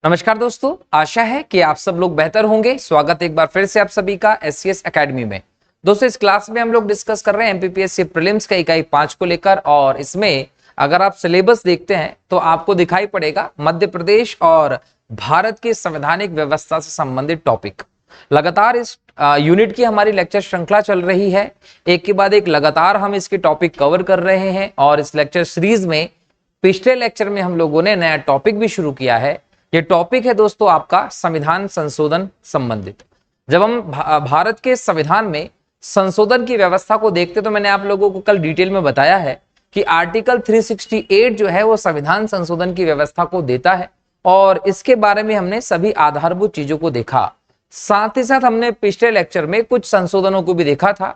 नमस्कार दोस्तों, आशा है कि आप सब लोग बेहतर होंगे। स्वागत एक बार फिर से आप सभी का एससीएस एकेडमी में। दोस्तों, इस क्लास में हम लोग डिस्कस कर रहे हैं एमपीपीएससी प्रीलिम्स का इकाई 5 को लेकर, और इसमें अगर आप सिलेबस देखते हैं तो आपको दिखाई पड़ेगा मध्य प्रदेश और भारत की संवैधानिक व्यवस्था से संबंधित टॉपिक। लगातार इस यूनिट की हमारी लेक्चर श्रृंखला चल रही है, एक के बाद एक लगातार हम इसके टॉपिक कवर कर रहे हैं। और इस लेक्चर सीरीज में पिछले लेक्चर में हम लोगों ने नया टॉपिक भी शुरू किया है। ये टॉपिक है दोस्तों आपका संविधान संशोधन संबंधित। जब हम भारत के संविधान में संशोधन की व्यवस्था को देखते तो मैंने आप लोगों को कल डिटेल में बताया है कि आर्टिकल 368 जो है वो संविधान संशोधन की व्यवस्था को देता है, और इसके बारे में हमने सभी आधारभूत चीजों को देखा। साथ ही साथ हमने पिछले लेक्चर में कुछ संशोधनों को भी देखा था।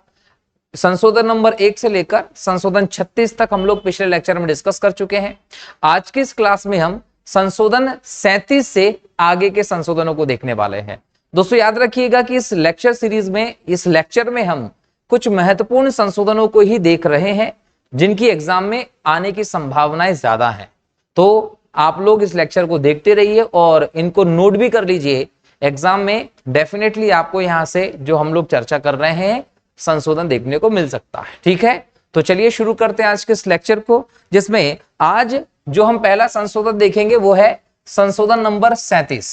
संशोधन नंबर 1 से लेकर संशोधन 36 तक हम लोग पिछले लेक्चर में डिस्कस कर चुके हैं। आज की इस क्लास में हम संशोधन 37 से आगे के संशोधनों को देखने वाले हैं। दोस्तों, याद रखिएगा कि इस लेक्चर सीरीज में, इस लेक्चर में हम कुछ महत्वपूर्ण संशोधनों को ही देख रहे हैं जिनकी एग्जाम में आने की संभावनाएं ज्यादा हैं। तो आप लोग इस लेक्चर को देखते रहिए और इनको नोट भी कर लीजिए। एग्जाम में डेफिनेटली आपको यहां से जो हम लोग चर्चा कर रहे हैं संशोधन देखने को मिल सकता है। ठीक है, तो चलिए शुरू करते हैं आज के इस लेक्चर को, जिसमें आज जो हम पहला संशोधन देखेंगे वो है संशोधन नंबर 37।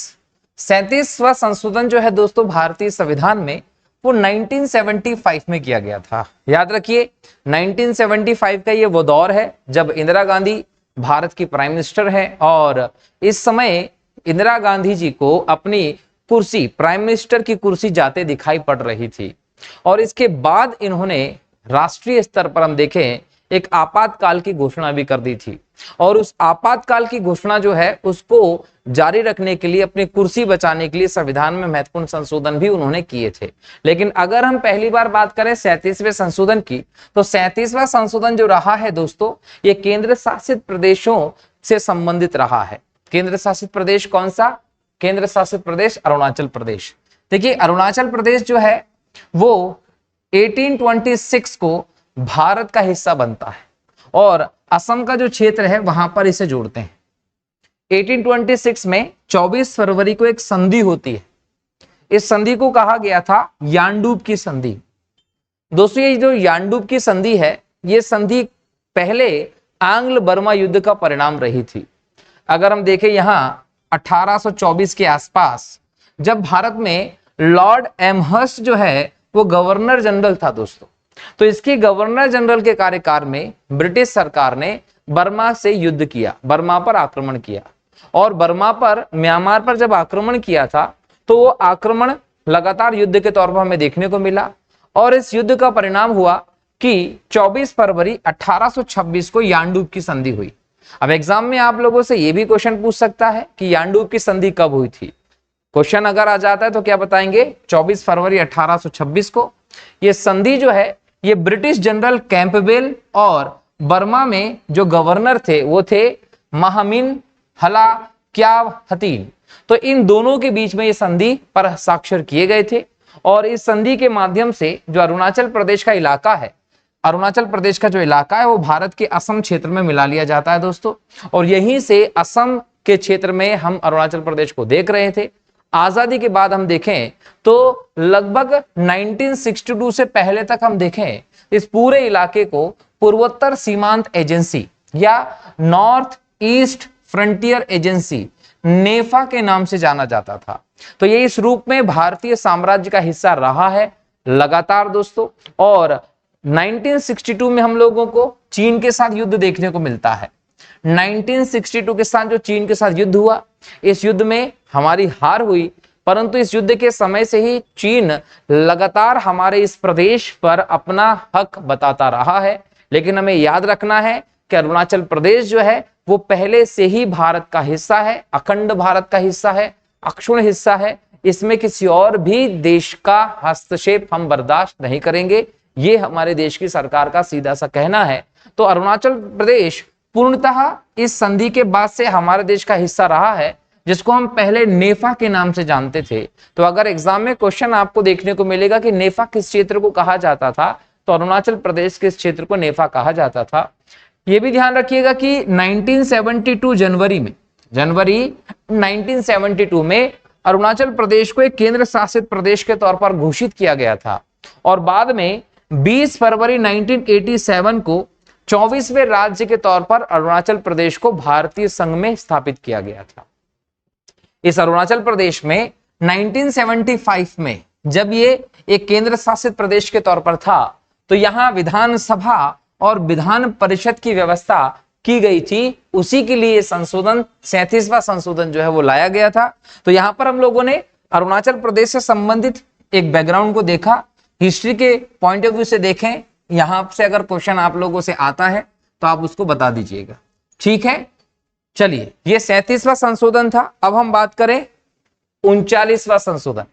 37वां संशोधन जो है दोस्तों भारतीय संविधान में, वो 1975 में किया गया था। याद रखिए, 1975 का ये वो दौर है जब इंदिरा गांधी भारत की प्राइम मिनिस्टर है, और इस समय इंदिरा गांधी जी को अपनी कुर्सी, प्राइम मिनिस्टर की कुर्सी जाते दिखाई पड़ रही थी। और इसके बाद इन्होंने राष्ट्रीय स्तर पर हम देखें एक आपातकाल की घोषणा भी कर दी थी, और उस आपातकाल की घोषणा जो है उसको जारी रखने के लिए, अपनी कुर्सी बचाने के लिए संविधान में महत्वपूर्ण संशोधन भी उन्होंने किए थे। लेकिन अगर हम पहली बार बात करें 37वें संशोधन की, तो 37वां संशोधन जो रहा है दोस्तों, ये केंद्र शासित प्रदेशों से संबंधित रहा है। केंद्र शासित प्रदेश कौन सा? केंद्र शासित प्रदेश अरुणाचल प्रदेश। देखिए, अरुणाचल प्रदेश जो है वो 1826 को भारत का हिस्सा बनता है, और असम का जो क्षेत्र है वहां पर इसे जोड़ते हैं। 1826 में 24 फरवरी को एक संधि होती है। इस संधि को कहा गया था यानडूब की संधि। दोस्तों, ये जो यानडूब की संधि है, ये संधि पहले आंग्ल बर्मा युद्ध का परिणाम रही थी। अगर हम देखें यहां 1824 के आसपास, जब भारत में लॉर्ड एमहर्स्ट जो है वो गवर्नर जनरल था दोस्तों, तो इसके गवर्नर जनरल के कार्यकाल में ब्रिटिश सरकार ने बर्मा से युद्ध किया, बर्मा पर आक्रमण किया। और बर्मा पर, म्यांमार पर जब आक्रमण किया था तो वो आक्रमण लगातार युद्ध के तौर पर हमें देखने को मिला, और इस युद्ध का परिणाम हुआ कि 24 फरवरी 1826 को यानडूब की संधि हुई। अब एग्जाम में आप लोगों से यह भी क्वेश्चन पूछ सकता है कि यानडूब की संधि कब हुई थी। क्वेश्चन अगर आ जाता है तो क्या बताएंगे? 24 फरवरी 1826 को। यह संधि जो है ये ब्रिटिश जनरल कैंपबेल और बर्मा में जो गवर्नर थे वो थे महामिन हलाक्याहतीन। तो इन दोनों के बीच में ये संधि पर हस्ताक्षर किए गए थे, और इस संधि के माध्यम से जो अरुणाचल प्रदेश का इलाका है, अरुणाचल प्रदेश का जो इलाका है वो भारत के असम क्षेत्र में मिला लिया जाता है दोस्तों। और यहीं से असम के क्षेत्र में हम अरुणाचल प्रदेश को देख रहे थे। आजादी के बाद हम देखें तो लगभग 1962 से पहले तक हम देखें इस पूरे इलाके को पूर्वोत्तर सीमांत एजेंसी या नॉर्थ ईस्ट फ्रंटियर एजेंसी, नेफा के नाम से जाना जाता था। तो ये इस रूप में भारतीय साम्राज्य का हिस्सा रहा है लगातार दोस्तों। और 1962 में हम लोगों को चीन के साथ युद्ध देखने को मिलता है। 1962 के साथ जो चीन के साथ युद्ध हुआ, इस युद्ध में हमारी हार हुई, परंतु इस युद्ध के समय से ही चीन लगातार हमारे इस प्रदेश पर अपना हक बताता रहा है। लेकिन हमें याद रखना है कि अरुणाचल प्रदेश जो है वो पहले से ही भारत का हिस्सा है, अखंड भारत का हिस्सा है, अक्षुण्ण हिस्सा है। इसमें किसी और भी देश का हस्तक्षेप हम बर्दाश्त नहीं करेंगे, ये हमारे देश की सरकार का सीधा सा कहना है। तो अरुणाचल प्रदेश पूर्णतः इस संधि के बाद से हमारे देश का हिस्सा रहा है, जिसको हम पहले नेफा के नाम से जानते थे। तो अगर एग्जाम में क्वेश्चन आपको देखने को मिलेगा कि नेफा किस क्षेत्र को कहा जाता था, तो अरुणाचल प्रदेश के इस क्षेत्र को नेफा कहा जाता था। यह भी ध्यान रखिएगा कि 1972 जनवरी में जनवरी 1972 में अरुणाचल प्रदेश को एक केंद्र शासित प्रदेश के तौर पर घोषित किया गया था और बाद में 20 फरवरी 1987 को 24वें राज्य के तौर पर अरुणाचल प्रदेश को भारतीय संघ में स्थापित किया गया था। इस अरुणाचल प्रदेश में 1975 में जब ये एक केंद्र शासित प्रदेश के तौर पर था तो यहां विधानसभा और विधान परिषद की व्यवस्था की गई थी। उसी के लिए संशोधन 37वां संशोधन जो है वो लाया गया था। तो यहां पर हम लोगों ने अरुणाचल प्रदेश से संबंधित एक बैकग्राउंड को देखा, हिस्ट्री के पॉइंट ऑफ व्यू से देखें। यहां से अगर क्वेश्चन आप लोगों से आता है तो आप उसको बता दीजिएगा, ठीक है। चलिए, ये 37वां संशोधन था। अब हम बात करें 39वां संशोधन।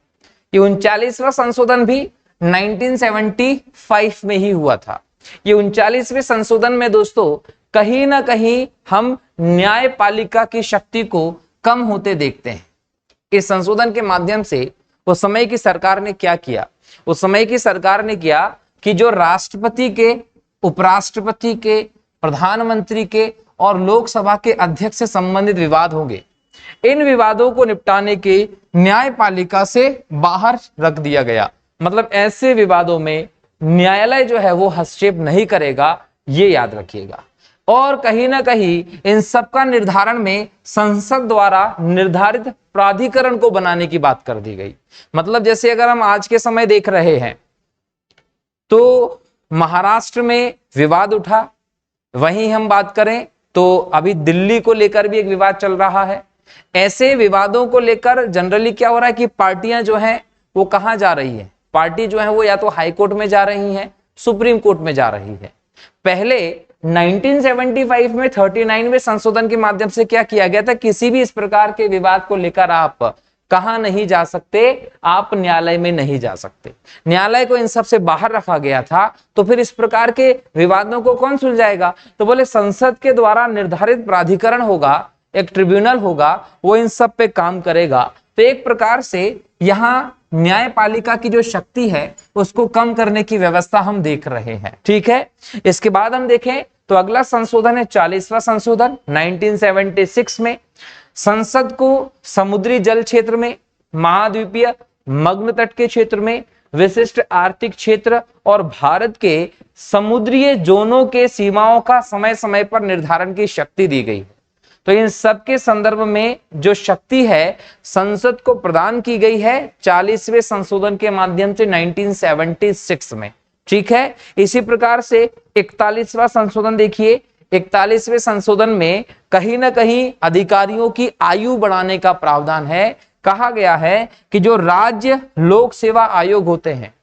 ये 39वां संशोधन भी 1975 में ही हुआ था। ये 39वें संशोधन में दोस्तों कहीं ना कहीं हम न्यायपालिका की शक्ति को कम होते देखते हैं। इस संशोधन के माध्यम से उस समय की सरकार ने क्या किया? उस समय की सरकार ने किया कि जो राष्ट्रपति के, उपराष्ट्रपति के, प्रधानमंत्री के और लोकसभा के अध्यक्ष से संबंधित विवाद होंगे, इन विवादों को निपटाने के न्यायपालिका से बाहर रख दिया गया। मतलब ऐसे विवादों में न्यायालय जो है वो हस्तक्षेप नहीं करेगा, ये याद रखिएगा। और कहीं ना कहीं इन सब का निर्धारण में संसद द्वारा निर्धारित प्राधिकरण को बनाने की बात कर दी गई। मतलब जैसे अगर हम आज के समय देख रहे हैं तो महाराष्ट्र में विवाद उठा, वहीं हम बात करें तो अभी दिल्ली को लेकर भी एक विवाद चल रहा है। ऐसे विवादों को लेकर जनरली क्या हो रहा है कि पार्टियां जो हैं वो कहां जा रही है? पार्टी जो है वो या तो हाई कोर्ट में जा रही है, सुप्रीम कोर्ट में जा रही है। पहले 1975 में 39वें संशोधन के माध्यम से क्या किया गया था? किसी भी इस प्रकार के विवाद को लेकर आप कहां नहीं जा सकते? आप न्यायालय में नहीं जा सकते। न्यायालय को इन सब से बाहर रखा गया था। तो फिर इस प्रकार के विवादों को कौन सुलझाएगा? तो बोले संसद के द्वारा निर्धारित प्राधिकरण होगा, एक ट्रिब्यूनल होगा, वो इन सब पे काम करेगा। तो एक प्रकार से यहां न्यायपालिका की जो शक्ति है उसको कम करने की व्यवस्था हम देख रहे हैं, ठीक है। इसके बाद हम देखें तो अगला संशोधन है 40वां संशोधन 1976 में। संसद को समुद्री जल क्षेत्र में, महाद्वीपीय मग्न तट के क्षेत्र में, विशिष्ट आर्थिक क्षेत्र और भारत के समुद्रीय जोनों के सीमाओं का समय समय पर निर्धारण की शक्ति दी गई है। तो इन सब के संदर्भ में जो शक्ति है संसद को प्रदान की गई है 40वें संशोधन के माध्यम से 1976 में, ठीक है। इसी प्रकार से 41वां संशोधन देखिए। 41वें संशोधन में कहीं ना कहीं अधिकारियों की आयु बढ़ाने का प्रावधान है। कहा गया है कि जो राज्य लोक सेवा आयोग होते हैं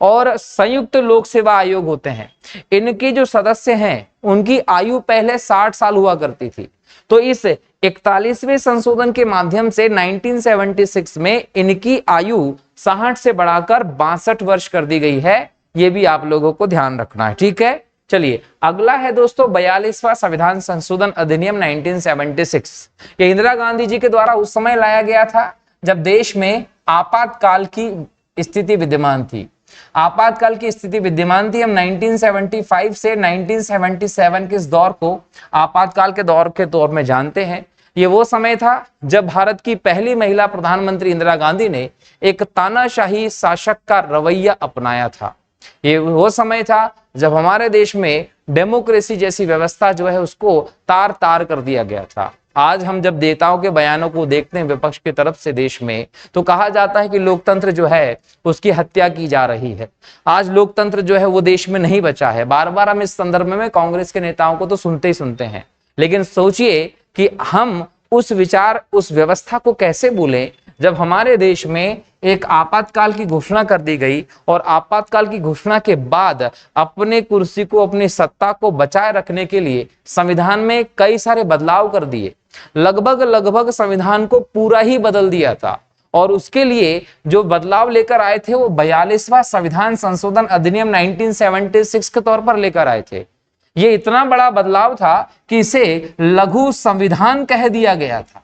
और संयुक्त लोक सेवा आयोग होते हैं, इनके जो सदस्य हैं उनकी आयु पहले 60 साल हुआ करती थी। तो इस 41वें संशोधन के माध्यम से 1976 में इनकी आयु 60 से बढ़ाकर 62 वर्ष कर दी गई है। ये भी आप लोगों को ध्यान रखना है, ठीक है। चलिए, अगला है दोस्तों 42वां संविधान संशोधन अधिनियम 1976। ये इंदिरा गांधी जी के द्वारा उस समय लाया गया था जब देश में आपातकाल की स्थिति विद्यमान थी। आपातकाल की स्थिति विद्यमान थी। हम 1975 से 1977 के इस दौर को आपातकाल के दौर के तौर में जानते हैं। ये वो समय था जब भारत की पहली महिला प्रधानमंत्री इंदिरा गांधी ने एक तानाशाही शासक का रवैया अपनाया था। ये वो समय था जब हमारे देश में डेमोक्रेसी जैसी व्यवस्था जो है उसको तार तार कर दिया गया था। आज हम जब नेताओं के बयानों को देखते हैं विपक्ष की तरफ से देश में, तो कहा जाता है कि लोकतंत्र जो है उसकी हत्या की जा रही है। आज लोकतंत्र जो है वो देश में नहीं बचा है। बार बार हम इस संदर्भ में कांग्रेस के नेताओं को तो सुनते ही सुनते हैं, लेकिन सोचिए कि हम उस विचार, उस व्यवस्था को कैसे भूलें जब हमारे देश में एक आपातकाल की घोषणा कर दी गई और आपातकाल की घोषणा के बाद अपने कुर्सी को, अपनी सत्ता को बचाए रखने के लिए संविधान में कई सारे बदलाव कर दिए। लगभग संविधान को पूरा ही बदल दिया था और उसके लिए जो बदलाव लेकर आए थे वो 42वां संविधान संशोधन अधिनियम 1976 के तौर पर लेकर आए थे। ये इतना बड़ा बदलाव था कि इसे लघु संविधान कह दिया गया था।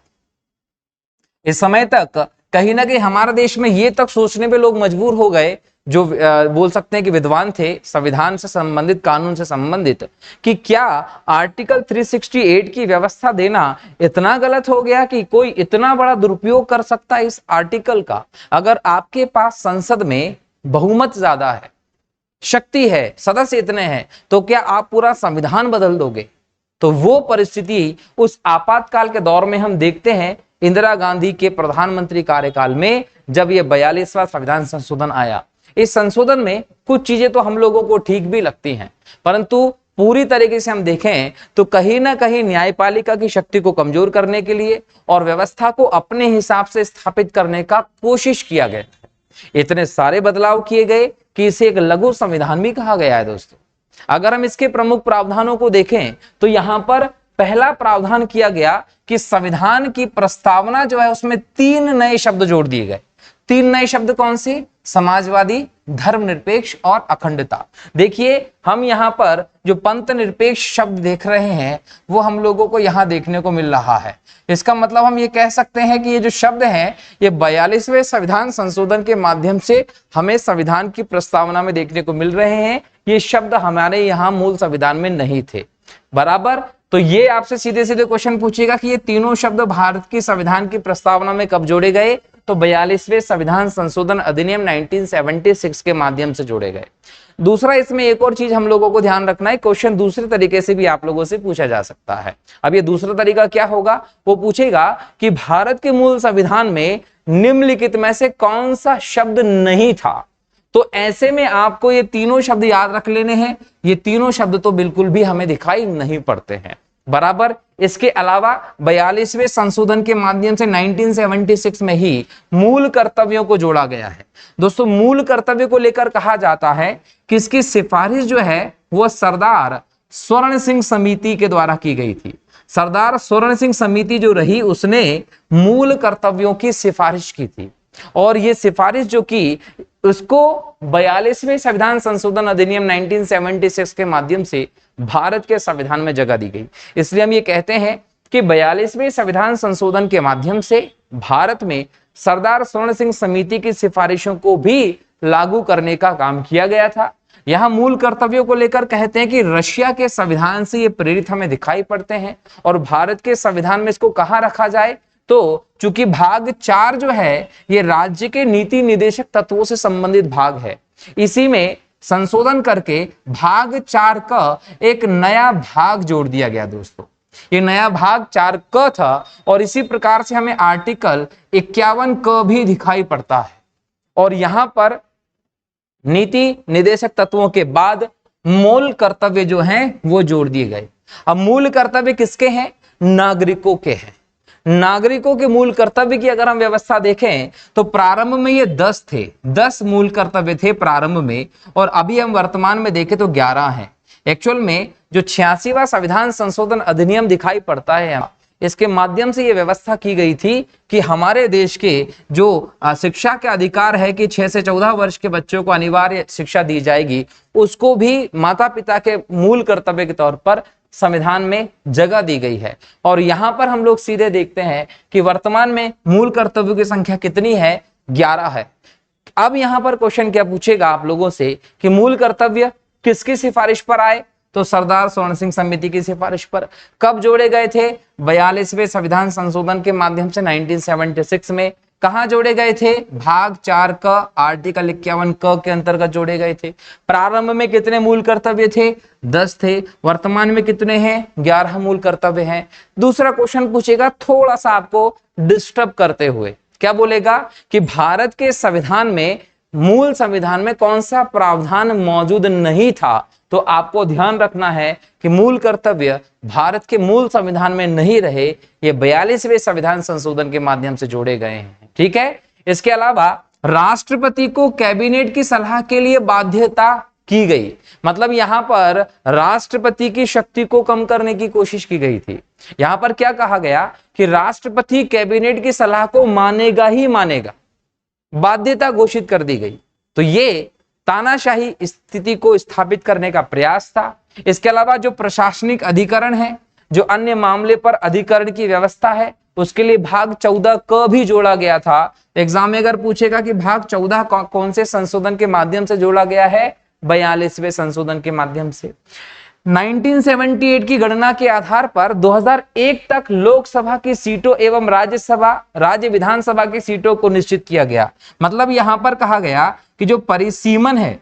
इस समय तक कहीं ना कहीं हमारे देश में ये तक सोचने पे लोग मजबूर हो गए जो बोल सकते हैं कि विद्वान थे संविधान से संबंधित, कानून से संबंधित, कि क्या आर्टिकल 368 की व्यवस्था देना इतना गलत हो गया कि कोई इतना बड़ा दुरुपयोग कर सकता है इस आर्टिकल का? अगर आपके पास संसद में बहुमत ज्यादा है, शक्ति है, सदस्य इतने हैं, तो क्या आप पूरा संविधान बदल दोगे? तो वो परिस्थिति उस आपातकाल के दौर में हम देखते हैं इंदिरा गांधी के प्रधानमंत्री कार्यकाल में, जब ये 42वां संविधान संशोधन आया। इस संशोधन में कुछ चीजें तो हम लोगों को ठीक भी लगती हैं, परंतु पूरी तरीके से हम देखें तो कहीं ना कहीं न्यायपालिका की शक्ति को कमजोर करने के लिए और व्यवस्था को अपने हिसाब से स्थापित करने का कोशिश किया गया। इतने सारे बदलाव किए गए कि इसे एक लघु संविधान भी कहा गया है दोस्तों। अगर हम इसके प्रमुख प्रावधानों को देखें तो यहां पर पहला प्रावधान किया गया कि संविधान की प्रस्तावना जो है उसमें 3 नए शब्द जोड़ दिए गए। 3 नए शब्द कौन से? समाजवादी, धर्मनिरपेक्ष और अखंडता। देखिए, हम यहां पर जो पंथ निरपेक्ष शब्द देख रहे हैं वो हम लोगों को यहां देखने को मिल रहा है। इसका मतलब हम ये कह सकते हैं कि ये जो शब्द हैं ये 42वें संविधान संशोधन के माध्यम से हमें संविधान की प्रस्तावना में देखने को मिल रहे हैं। ये शब्द हमारे यहाँ मूल संविधान में नहीं थे, बराबर। तो ये आपसे सीधे सीधे क्वेश्चन पूछेगा कि ये तीनों शब्द भारत की संविधान की प्रस्तावना में कब जोड़े गए? तो 42वें संविधान संशोधन अधिनियम 1976 के माध्यम से जोड़े गए। दूसरा, इसमें एक और चीज हम लोगों को ध्यान रखना है, क्वेश्चन दूसरे तरीके से भी आप लोगों से पूछा जा सकता है। अब ये दूसरा तरीका क्या होगा? वो पूछेगा कि भारत के मूल संविधान में निम्नलिखित में से कौन सा शब्द नहीं था? तो ऐसे में आपको ये तीनों शब्द याद रख लेने हैं। ये तीनों शब्द तो बिल्कुल भी हमें दिखाई नहीं पड़ते हैं, बराबर। इसके अलावा 42वें संशोधन के माध्यम से 1976 में ही मूल कर्तव्यों को जोड़ा गया है। दोस्तों, मूल कर्तव्य को लेकर कहा जाता है कि इसकी सिफारिश जो है वो सरदार स्वर्ण सिंह समिति के द्वारा की गई थी। सरदार स्वर्ण सिंह समिति जो रही उसने मूल कर्तव्यों की सिफारिश की थी, और ये सिफारिश जो की उसको 42वें संविधान संशोधन अधिनियम 1976 के माध्यम से भारत के संविधान में जगह दी गई। इसलिए हम ये कहते हैं कि 42वें संविधान संशोधन के माध्यम से भारत में सरदार स्वर्ण सिंह समिति की सिफारिशों को भी लागू करने का काम किया गया था। यहां मूल कर्तव्यों को लेकर कहते हैं कि रशिया के संविधान से ये प्रेरित हमें दिखाई पड़ते हैं, और भारत के संविधान में इसको कहां रखा जाए? तो चूंकि भाग 4 जो है ये राज्य के नीति निदेशक तत्वों से संबंधित भाग है, इसी में संशोधन करके भाग 4 का एक नया भाग जोड़ दिया गया दोस्तों। ये नया भाग 4 क था, और इसी प्रकार से हमें आर्टिकल 51 क भी दिखाई पड़ता है। और यहां पर नीति निदेशक तत्वों के बाद मूल कर्तव्य जो हैं वो जोड़ दिए गए। अब मूल कर्तव्य किसके हैं? नागरिकों के हैं। नागरिकों के मूल कर्तव्य की अगर हम व्यवस्था देखें तो प्रारंभ में ये 10 थे, 10 मूल कर्तव्य थे प्रारंभ में, और अभी हम वर्तमान में देखें तो 11 हैं। एक्चुअल में जो 86वां संविधान संशोधन अधिनियम दिखाई पड़ता है, इसके माध्यम से ये व्यवस्था की गई थी कि हमारे देश के जो शिक्षा के अधिकार है कि 6 से 14 वर्ष के बच्चों को अनिवार्य शिक्षा दी जाएगी, उसको भी माता पिता के मूल कर्तव्य के तौर पर संविधान में जगह दी गई है। और यहां पर हम लोग सीधे देखते हैं कि वर्तमान में मूल कर्तव्यों की संख्या कितनी है? 11 है। अब यहां पर क्वेश्चन क्या पूछेगा आप लोगों से कि मूल कर्तव्य किसकी सिफारिश पर आए? तो सरदार स्वर्ण सिंह समिति की सिफारिश पर। कब जोड़े गए थे? 42वें संविधान संशोधन के माध्यम से 1976 में। कहां जोड़े गए थे? भाग 4 का आर्टिकल 51 क के अंतर्गत जोड़े गए थे। प्रारंभ में कितने मूल कर्तव्य थे? 10 थे। वर्तमान में कितने हैं? 11 मूल कर्तव्य हैं। दूसरा क्वेश्चन पूछेगा थोड़ा सा आपको डिस्टर्ब करते हुए, क्या बोलेगा कि भारत के संविधान में, मूल संविधान में कौन सा प्रावधान मौजूद नहीं था? तो आपको ध्यान रखना है कि मूल कर्तव्य भारत के मूल संविधान में नहीं रहे, ये 42वें संविधान संशोधन के माध्यम से जोड़े गए हैं। ठीक है। इसके अलावा राष्ट्रपति को कैबिनेट की सलाह के लिए बाध्यता की गई, मतलब यहां पर राष्ट्रपति की शक्ति को कम करने की कोशिश की गई थी। यहां पर क्या कहा गया कि राष्ट्रपति कैबिनेट की सलाह को मानेगा ही मानेगा, बाध्यता घोषित कर दी गई। तो ये तानाशाही स्थिति को स्थापित करने का प्रयास था। इसके अलावा जो प्रशासनिक अधिकरण है, जो अन्य मामले पर अधिकरण की व्यवस्था है, उसके लिए भाग 14 क भी जोड़ा गया था। एग्जाम में अगर पूछेगा कि भाग 14 कौन से संशोधन के माध्यम से जोड़ा गया है, 42वें संशोधन के माध्यम से। 1978 की गणना के आधार पर 2001 तक लोकसभा की सीटों एवं राज्य विधानसभा की सीटों को निश्चित किया गया। मतलब यहां पर कहा गया कि जो परिसीमन है,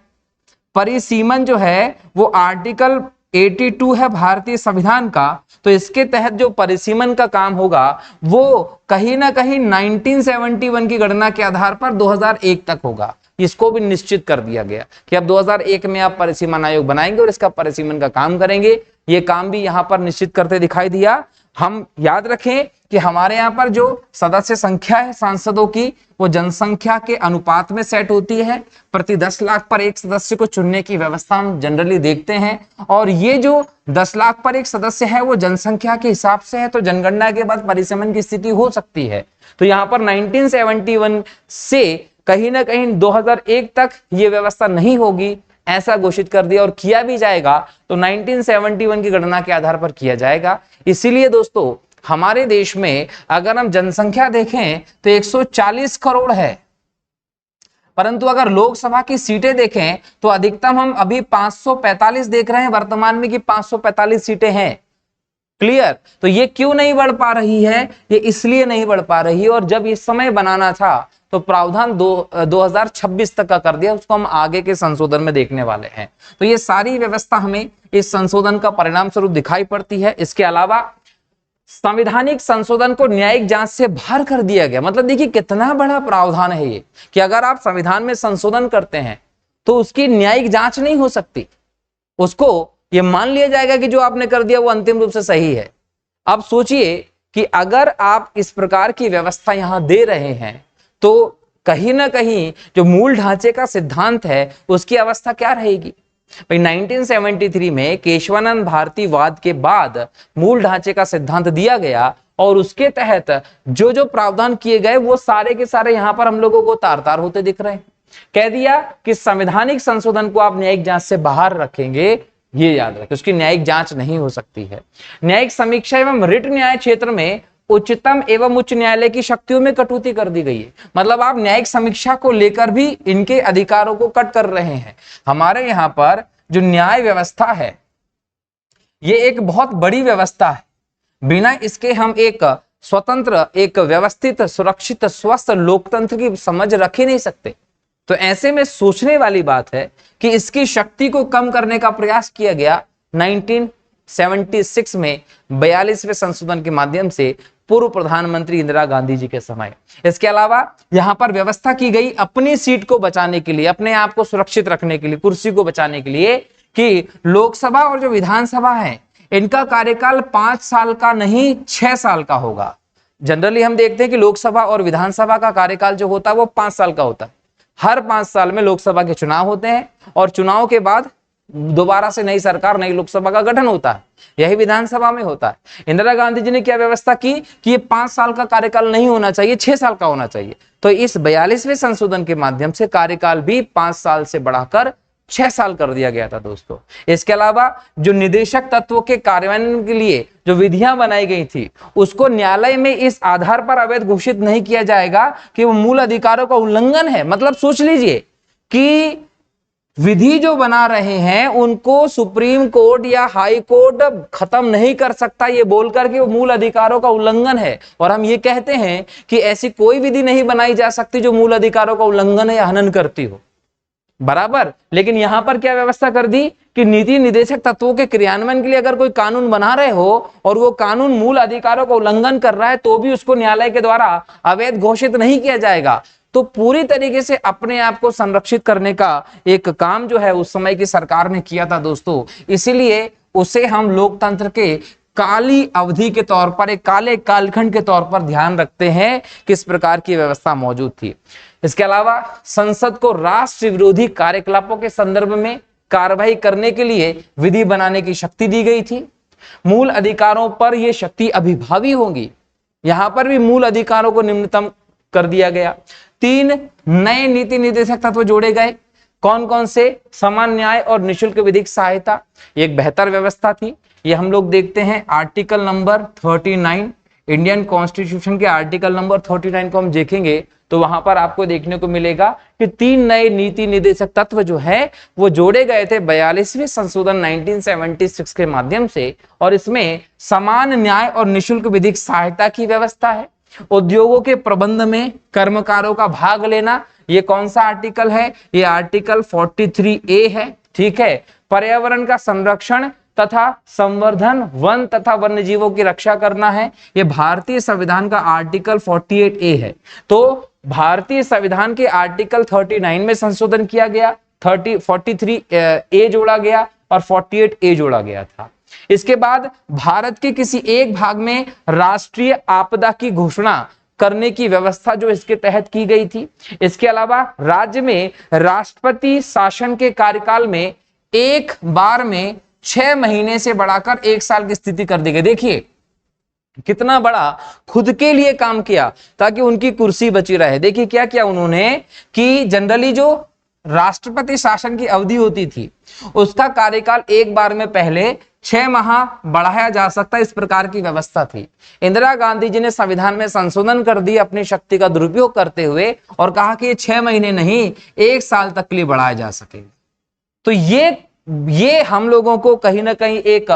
परिसीमन जो है वो आर्टिकल 82 है भारतीय संविधान का, तो इसके तहत जो परिसीमन का काम होगा वो कहीं ना कहीं 1971 की गणना के आधार पर 2001 तक होगा। इसको भी निश्चित कर दिया गया कि अब 2001 में आप परिसीमन आयोग बनाएंगे और इसका परिसीमन का काम करेंगे। ये काम भी यहां पर निश्चित करते दिखाई दिया। हम याद रखें कि हमारे यहाँ पर जो सदस्य संख्या है सांसदों की, वो जनसंख्या के अनुपात में सेट होती है। प्रति 10 लाख पर एक सदस्य को चुनने की व्यवस्था हम जनरली देखते हैं, और ये जो 10 लाख पर एक सदस्य है वो जनसंख्या के हिसाब से है, तो जनगणना के बाद परिसीमन की स्थिति हो सकती है। तो यहाँ पर 1971 से कहीं ना कहीं 2001 तक ये व्यवस्था नहीं होगी, ऐसा घोषित कर दिया, और किया भी जाएगा तो 1971 की गणना के आधार पर किया जाएगा। इसीलिए दोस्तों हमारे देश में अगर हम जनसंख्या देखें तो 140 करोड़ है, परंतु अगर लोकसभा की सीटें देखें तो अधिकतम हम अभी 545 देख रहे हैं वर्तमान में कि 545 सीटें हैं। क्लियर? तो ये क्यों नहीं बढ़ पा रही है? ये इसलिए नहीं बढ़ पा रही है, और जब इस समय बनाना था तो प्रावधान 2026 तक का कर दिया, उसको हम आगे के संशोधन में देखने वाले हैं। तो ये सारी व्यवस्था हमें इस संशोधन का परिणाम स्वरूप दिखाई पड़ती है। इसके अलावा संवैधानिक संशोधन को न्यायिक जांच से बाहर कर दिया गया। मतलब देखिए कितना बड़ा प्रावधान है ये, कि अगर आप संविधान में संशोधन करते हैं तो उसकी न्यायिक जांच नहीं हो सकती, उसको ये मान लिया जाएगा कि जो आपने कर दिया वो अंतिम रूप से सही है। अब सोचिए कि अगर आप इस प्रकार की व्यवस्था यहां दे रहे हैं तो कहीं ना कहीं जो मूल ढांचे का सिद्धांत है उसकी अवस्था क्या रहेगी। भाई 1973 में केशवानंद भारती वाद के बाद मूल ढांचे का सिद्धांत दिया गया, और उसके तहत जो जो प्रावधान किए गए वो सारे के सारे यहां पर हम लोगों को तार तार होते दिख रहे हैं। कह दिया कि संवैधानिक संशोधन को आप न्यायिक जांच से बाहर रखेंगे, ये याद रखें, उसकी न्यायिक जांच नहीं हो सकती है। न्यायिक समीक्षा एवं रिट न्याय क्षेत्र में उच्चतम एवं उच्च न्यायालय की शक्तियों में कटौती कर दी गई है। मतलब आप न्यायिक समीक्षा को लेकर भी इनके अधिकारों को कट कर रहे हैं। हमारे यहाँ पर जो न्याय व्यवस्था है ये एक बहुत बड़ी व्यवस्था है, बिना इसके हम एक स्वतंत्र, एक व्यवस्थित, सुरक्षित, स्वस्थ लोकतंत्र की समझ रख ही नहीं सकते। तो ऐसे में सोचने वाली बात है कि इसकी शक्ति को कम करने का प्रयास किया गया 1976 में 42वें संशोधन के माध्यम से पूर्व प्रधानमंत्री इंदिरा गांधी जी के समय। इसके अलावा यहां पर व्यवस्था की गई अपनी सीट को बचाने के लिए, अपने आप को सुरक्षित रखने के लिए, कुर्सी को बचाने के लिए, कि लोकसभा और जो विधानसभा है इनका कार्यकाल 5 साल का नहीं 6 साल का होगा। जनरली हम देखते हैं कि लोकसभा और विधानसभा का कार्यकाल जो होता है वो 5 साल का होता है। हर 5 साल में लोकसभा के चुनाव होते हैं, और चुनाव के बाद दोबारा से नई सरकार, नई लोकसभा का गठन होता है। यही विधानसभा में होता है। इंदिरा गांधी जी ने क्या व्यवस्था की कि ये 5 साल का कार्यकाल नहीं होना चाहिए, 6 साल का होना चाहिए। तो इस 42वें संशोधन के माध्यम से कार्यकाल भी 5 साल से बढ़ाकर 6 साल कर दिया गया था दोस्तों। इसके अलावा जो निदेशक तत्वों के कार्यान्वयन के लिए जो विधियां बनाई गई थी उसको न्यायालय में इस आधार पर अवैध घोषित नहीं किया जाएगा कि वो मूल अधिकारों का उल्लंघन है। मतलब सोच लीजिए कि विधि जो बना रहे हैं उनको सुप्रीम कोर्ट या हाई कोर्ट खत्म नहीं कर सकता ये बोलकर कि वो मूल अधिकारों का उल्लंघन है, और हम ये कहते हैं कि ऐसी कोई विधि नहीं बनाई जा सकती जो मूल अधिकारों का उल्लंघन या हनन करती हो, बराबर। लेकिन यहां पर क्या व्यवस्था कर दी कि नीति निदेशक तत्वों के क्रियान्वयन के लिए अगर कोई कानून बना रहे हो और वो कानून मूल अधिकारों का उल्लंघन कर रहा है तो भी उसको न्यायालय के द्वारा अवैध घोषित नहीं किया जाएगा। तो पूरी तरीके से अपने आप को संरक्षित करने का एक काम जो है उस समय की सरकार ने किया था दोस्तों। इसीलिए उसे हम लोकतंत्र के काली अवधि के तौर पर, एक काले कालखंड के तौर पर ध्यान रखते हैं, किस प्रकार की व्यवस्था मौजूद थी। इसके अलावा संसद को राष्ट्र विरोधी कार्यकलापों के संदर्भ में कार्रवाई करने के लिए विधि बनाने की शक्ति दी गई थी। मूल अधिकारों पर यह शक्ति अभिभावी होगी। यहां पर भी मूल अधिकारों को निम्नतम कर दिया गया। 3 नए नीति निर्देशक तत्व जोड़े गए। कौन कौन से? समान न्याय और निशुल्क विधिक सहायता, एक बेहतर व्यवस्था थी। ये हम लोग देखते हैं आर्टिकल नंबर 39 इंडियन कॉन्स्टिट्यूशन के आर्टिकल नंबर 39 को हम देखेंगे तो वहां पर आपको देखने को मिलेगा कि 3 नए नीति निर्देशक तत्व जो है वो जोड़े गए थे 42वें संशोधन 1976 के माध्यम से, और इसमें समान न्याय और निशुल्क विधिक सहायता की व्यवस्था है। उद्योगों के प्रबंध में कर्मकारों का भाग लेना, ये कौन सा आर्टिकल है? ये आर्टिकल 43A है, ठीक है। पर्यावरण का संरक्षण तथा संवर्धन, वन तथा वन्य जीवों की रक्षा करना है, ये भारतीय संविधान का आर्टिकल 48A है। तो भारतीय संविधान के आर्टिकल 39 में संशोधन किया गया, 43A जोड़ा गया और 48A जोड़ा गया था। इसके बाद भारत के किसी एक भाग में राष्ट्रीय आपदा की घोषणा करने की व्यवस्था जो इसके तहत की गई थी। इसके अलावा राज्य में राष्ट्रपति शासन के कार्यकाल में एक बार में 6 महीने से बढ़ाकर 1 साल की स्थिति कर दी गई। देखिए कितना बड़ा खुद के लिए काम किया ताकि उनकी कुर्सी बची रहे। देखिए क्या किया उन्होंने कि जनरली जो राष्ट्रपति शासन की अवधि होती थी उसका कार्यकाल एक बार में पहले 6 माह बढ़ाया जा सकता है, इस प्रकार की व्यवस्था थी। इंदिरा गांधी जी ने संविधान में संशोधन कर दी अपनी शक्ति का दुरुपयोग करते हुए और कहा कि ये 6 महीने नहीं 1 साल तक के लिए बढ़ाया जा सके। तो ये हम लोगों को कहीं ना कहीं एक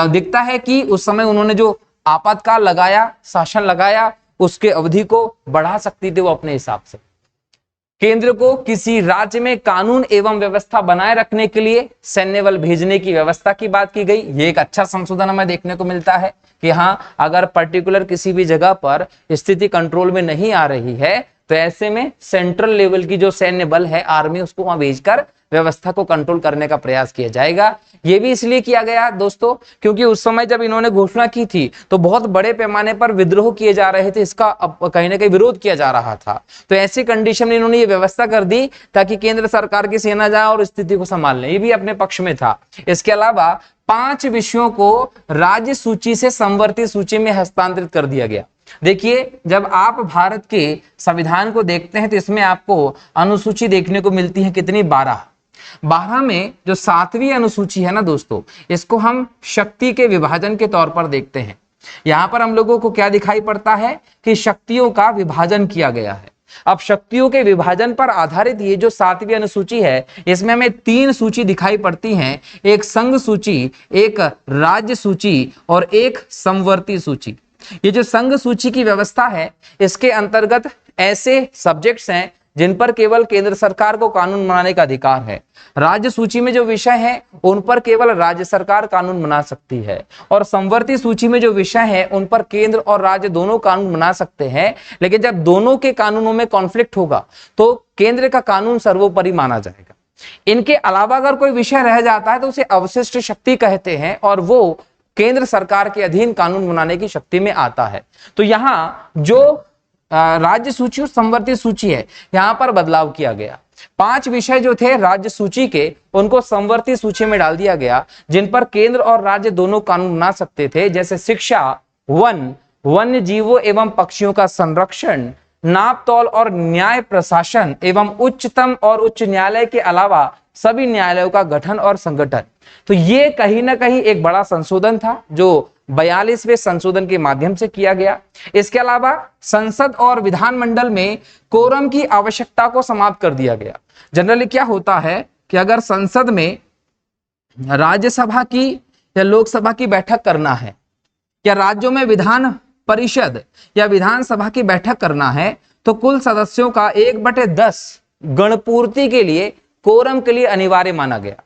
दिखता है कि उस समय उन्होंने जो आपातकाल लगाया, शासन लगाया, उसके अवधि को बढ़ा सकती थी वो अपने हिसाब से। केंद्र को किसी राज्य में कानून एवं व्यवस्था बनाए रखने के लिए सैन्य बल भेजने की व्यवस्था की बात की गई। ये एक अच्छा संशोधन हमें देखने को मिलता है कि हाँ, अगर पर्टिकुलर किसी भी जगह पर स्थिति कंट्रोल में नहीं आ रही है तो ऐसे में सेंट्रल लेवल की जो सैन्य बल है, आर्मी, उसको वहां भेजकर व्यवस्था को कंट्रोल करने का प्रयास किया जाएगा। यह भी इसलिए किया गया दोस्तों क्योंकि उस समय जब इन्होंने घोषणा की थी तो बहुत बड़े पैमाने पर विद्रोह किए जा रहे थे, इसका कहीं ना कहीं विरोध किया जा रहा था। तो ऐसी कंडीशन में इन्होंने ये व्यवस्था कर दी ताकि केंद्र सरकार की सेना जाए और स्थिति को संभाल ले, ये भी अपने पक्ष में था। इसके अलावा 5 विषयों को राज्य सूची से समवर्ती सूची में हस्तांतरित कर दिया गया। देखिए जब आप भारत के संविधान को देखते हैं तो इसमें आपको अनुसूची देखने को मिलती है कितनी? 12 में जो 7वीं अनुसूची है ना दोस्तों, इसको हम शक्ति के विभाजन के तौर पर देखते हैं। यहां पर हम लोगों को क्या दिखाई पड़ता है कि शक्तियों का विभाजन किया गया है। अब शक्तियों के विभाजन पर आधारित ये जो 7वीं अनुसूची है इसमें हमें 3 सूची दिखाई पड़ती हैं, एक संघ सूची, एक राज्य सूची और एक समवर्ती सूची। ये जो संघ सूची की व्यवस्था है इसके अंतर्गत ऐसे सब्जेक्ट्स हैं जिन पर केवल केंद्र सरकार को कानून बनाने का अधिकार है। राज्य सूची में जो विषय है उन पर केवल राज्य सरकार कानून बना सकती है, और समवर्ती सूची में जो विषय है उन पर केंद्र और राज्य दोनों कानून बना सकते हैं। लेकिन जब दोनों के कानूनों में कॉन्फ्लिक्ट होगा तो केंद्र का कानून सर्वोपरि माना जाएगा। इनके अलावा अगर कोई विषय रह जाता है तो उसे अवशिष्ट शक्ति कहते हैं और वो केंद्र सरकार के अधीन कानून बनाने की शक्ति में आता है। तो यहां जो राज्य सूची और समवर्ती सूची है यहां पर बदलाव किया गया। 5 विषय जो थे राज्य सूची के उनको समवर्ती सूची में डाल दिया गया जिन पर केंद्र और राज्य दोनों कानून बना सकते थे, जैसे शिक्षा, वन, वन्य जीवों एवं पक्षियों का संरक्षण, नाप तौल और न्याय प्रशासन एवं उच्चतम और उच्च न्यायालय के अलावा सभी न्यायालयों का गठन और संगठन। तो ये कहीं ना कहीं एक बड़ा संशोधन था जो 42वें संशोधन के माध्यम से किया गया। इसके अलावा संसद और विधानमंडल में कोरम की आवश्यकता को समाप्त कर दिया गया। जनरली क्या होता है कि अगर संसद में राज्यसभा की या लोकसभा की बैठक करना है या राज्यों में विधान परिषद या विधानसभा की बैठक करना है तो कुल सदस्यों का 1/10 गणपूर्ति के लिए कोरम के लिए अनिवार्य माना गया।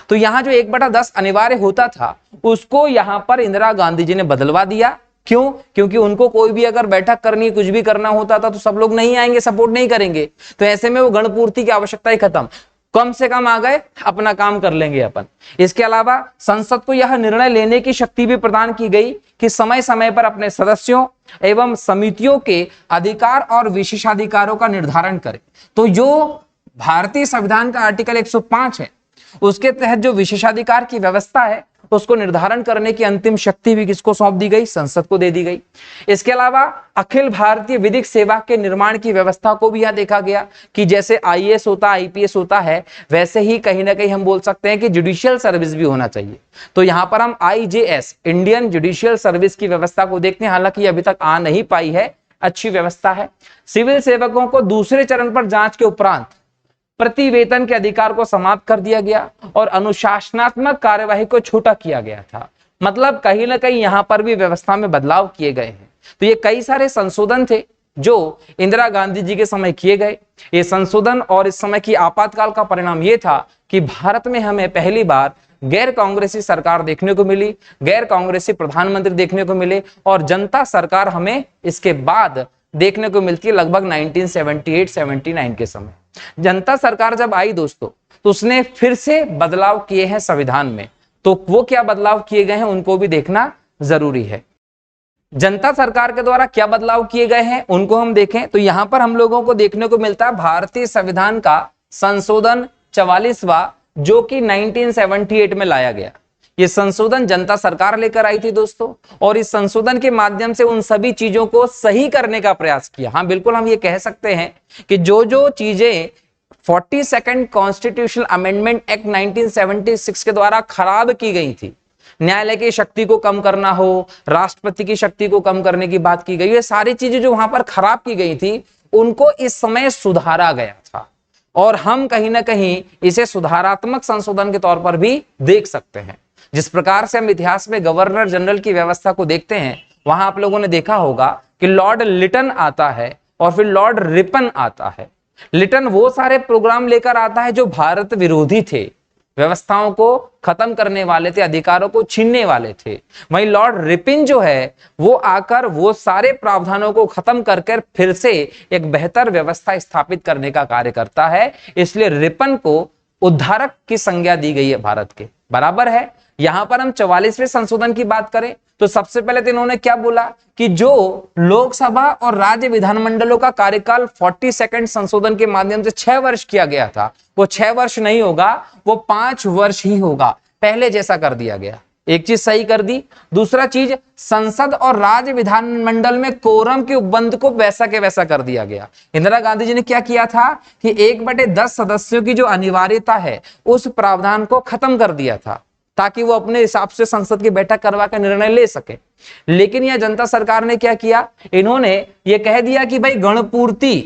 तो यहां जो 1/10 अनिवार्य होता था उसको यहां पर इंदिरा गांधी जी ने बदलवा दिया। क्यों? क्योंकि उनको कोई भी अगर बैठक करनी, कुछ भी करना होता था तो सब लोग नहीं आएंगे, सपोर्ट नहीं करेंगे। तो ऐसे में वो गणपूर्ति की आवश्यकता ही खत्म, कम से कम आ गए, अपना काम कर लेंगे अपन। इसके अलावा संसद को यह निर्णय लेने की शक्ति भी प्रदान की गई कि समय समय पर अपने सदस्यों एवं समितियों के अधिकार और विशेषाधिकारों का निर्धारण करे। तो जो भारतीय संविधान का आर्टिकल 105 है उसके तहत जो विशेषाधिकार की व्यवस्था है उसको निर्धारण करने की अंतिम शक्ति भी किसको सौंप दी गई? संसद को दे दी गई। इसके अलावा अखिल भारतीय विधिक सेवा के निर्माण की व्यवस्था को भी यहां देखा गया कि जैसे आईएएस होता, आईपीएस होता है, वैसे ही कहीं ना कहीं हम बोल सकते हैं कि जुडिशियल सर्विस भी होना चाहिए। तो यहां पर हम आईजेएस, इंडियन जुडिशियल सर्विस की व्यवस्था को देखते हैं, हालांकि अभी तक आ नहीं पाई है, अच्छी व्यवस्था है। सिविल सेवकों को दूसरे चरण पर जांच के उपरांत प्रति वेतन के अधिकार को समाप्त कर दिया गया और अनुशासनात्मक कार्यवाही को छोटा किया गया था। मतलब कहीं ना कहीं यहां पर भी व्यवस्था में बदलाव किए गए हैं। तो ये कई सारे संशोधन थे जो इंदिरा गांधी जी के समय किए गए। ये संशोधन और इस समय की आपातकाल का परिणाम ये था कि भारत में हमें पहली बार गैर कांग्रेसी सरकार देखने को मिली, गैर कांग्रेसी प्रधानमंत्री देखने को मिले और जनता सरकार हमें इसके बाद देखने को मिलती है लगभग 1978-79 के समय। जनता सरकार जब आई दोस्तों, तो उसने फिर से बदलाव किए हैं संविधान में। तो वो क्या बदलाव किए गए हैं उनको भी देखना जरूरी है। जनता सरकार के द्वारा क्या बदलाव किए गए हैं उनको हम देखें तो यहां पर हम लोगों को देखने को मिलता है भारतीय संविधान का संशोधन 44वां, जो कि 1978 में लाया गया। ये संशोधन जनता सरकार लेकर आई थी दोस्तों, और इस संशोधन के माध्यम से उन सभी चीजों को सही करने का प्रयास किया। हाँ बिल्कुल, हम ये कह सकते हैं कि जो चीजें 42nd कॉन्स्टिट्यूशनल अमेंडमेंट एक्ट 1976 के द्वारा खराब की गई थी, न्यायालय की शक्ति को कम करना हो, राष्ट्रपति की शक्ति को कम करने की बात की गई, ये सारी चीजें जो वहां पर खराब की गई थी उनको इस समय सुधारा गया था, और हम कहीं ना कहीं इसे सुधारात्मक संशोधन के तौर पर भी देख सकते हैं। जिस प्रकार से हम इतिहास में गवर्नर जनरल की व्यवस्था को देखते हैं, वहां आप लोगों ने देखा होगा कि लॉर्ड लिटन आता है और फिर लॉर्ड रिपन आता है। लिटन वो सारे प्रोग्राम लेकर आता है जो भारत विरोधी थे, व्यवस्थाओं को खत्म करने वाले थे, अधिकारों को छीनने वाले थे। वहीं लॉर्ड रिपिन जो है वो आकर वो सारे प्रावधानों को खत्म करके फिर से एक बेहतर व्यवस्था स्थापित करने का कार्य करता है। इसलिए रिपन को उद्धारक की संज्ञा दी गई है भारत के, बराबर है। यहां पर हम 44वें संशोधन की बात करें तो सबसे पहले तो इन्होंने क्या बोला कि जो लोकसभा और राज्य विधानमंडलों का कार्यकाल 42nd संशोधन के माध्यम से 6 वर्ष किया गया था, वो 6 वर्ष नहीं होगा, वो 5 वर्ष ही होगा, पहले जैसा कर दिया गया। एक चीज सही कर दी। दूसरा चीज, संसद और राज्य विधानमंडल में कोरम के उपबंध को वैसा के वैसा कर दिया गया। इंदिरा गांधी जी ने क्या किया था कि 1/10 सदस्यों की जो अनिवार्यता है उस प्रावधान को खत्म कर दिया था, ताकि वो अपने हिसाब से संसद की बैठक करवा कर निर्णय ले सके। लेकिन यह जनता सरकार ने क्या किया, इन्होंने ये कह दिया कि भाई गणपूर्ति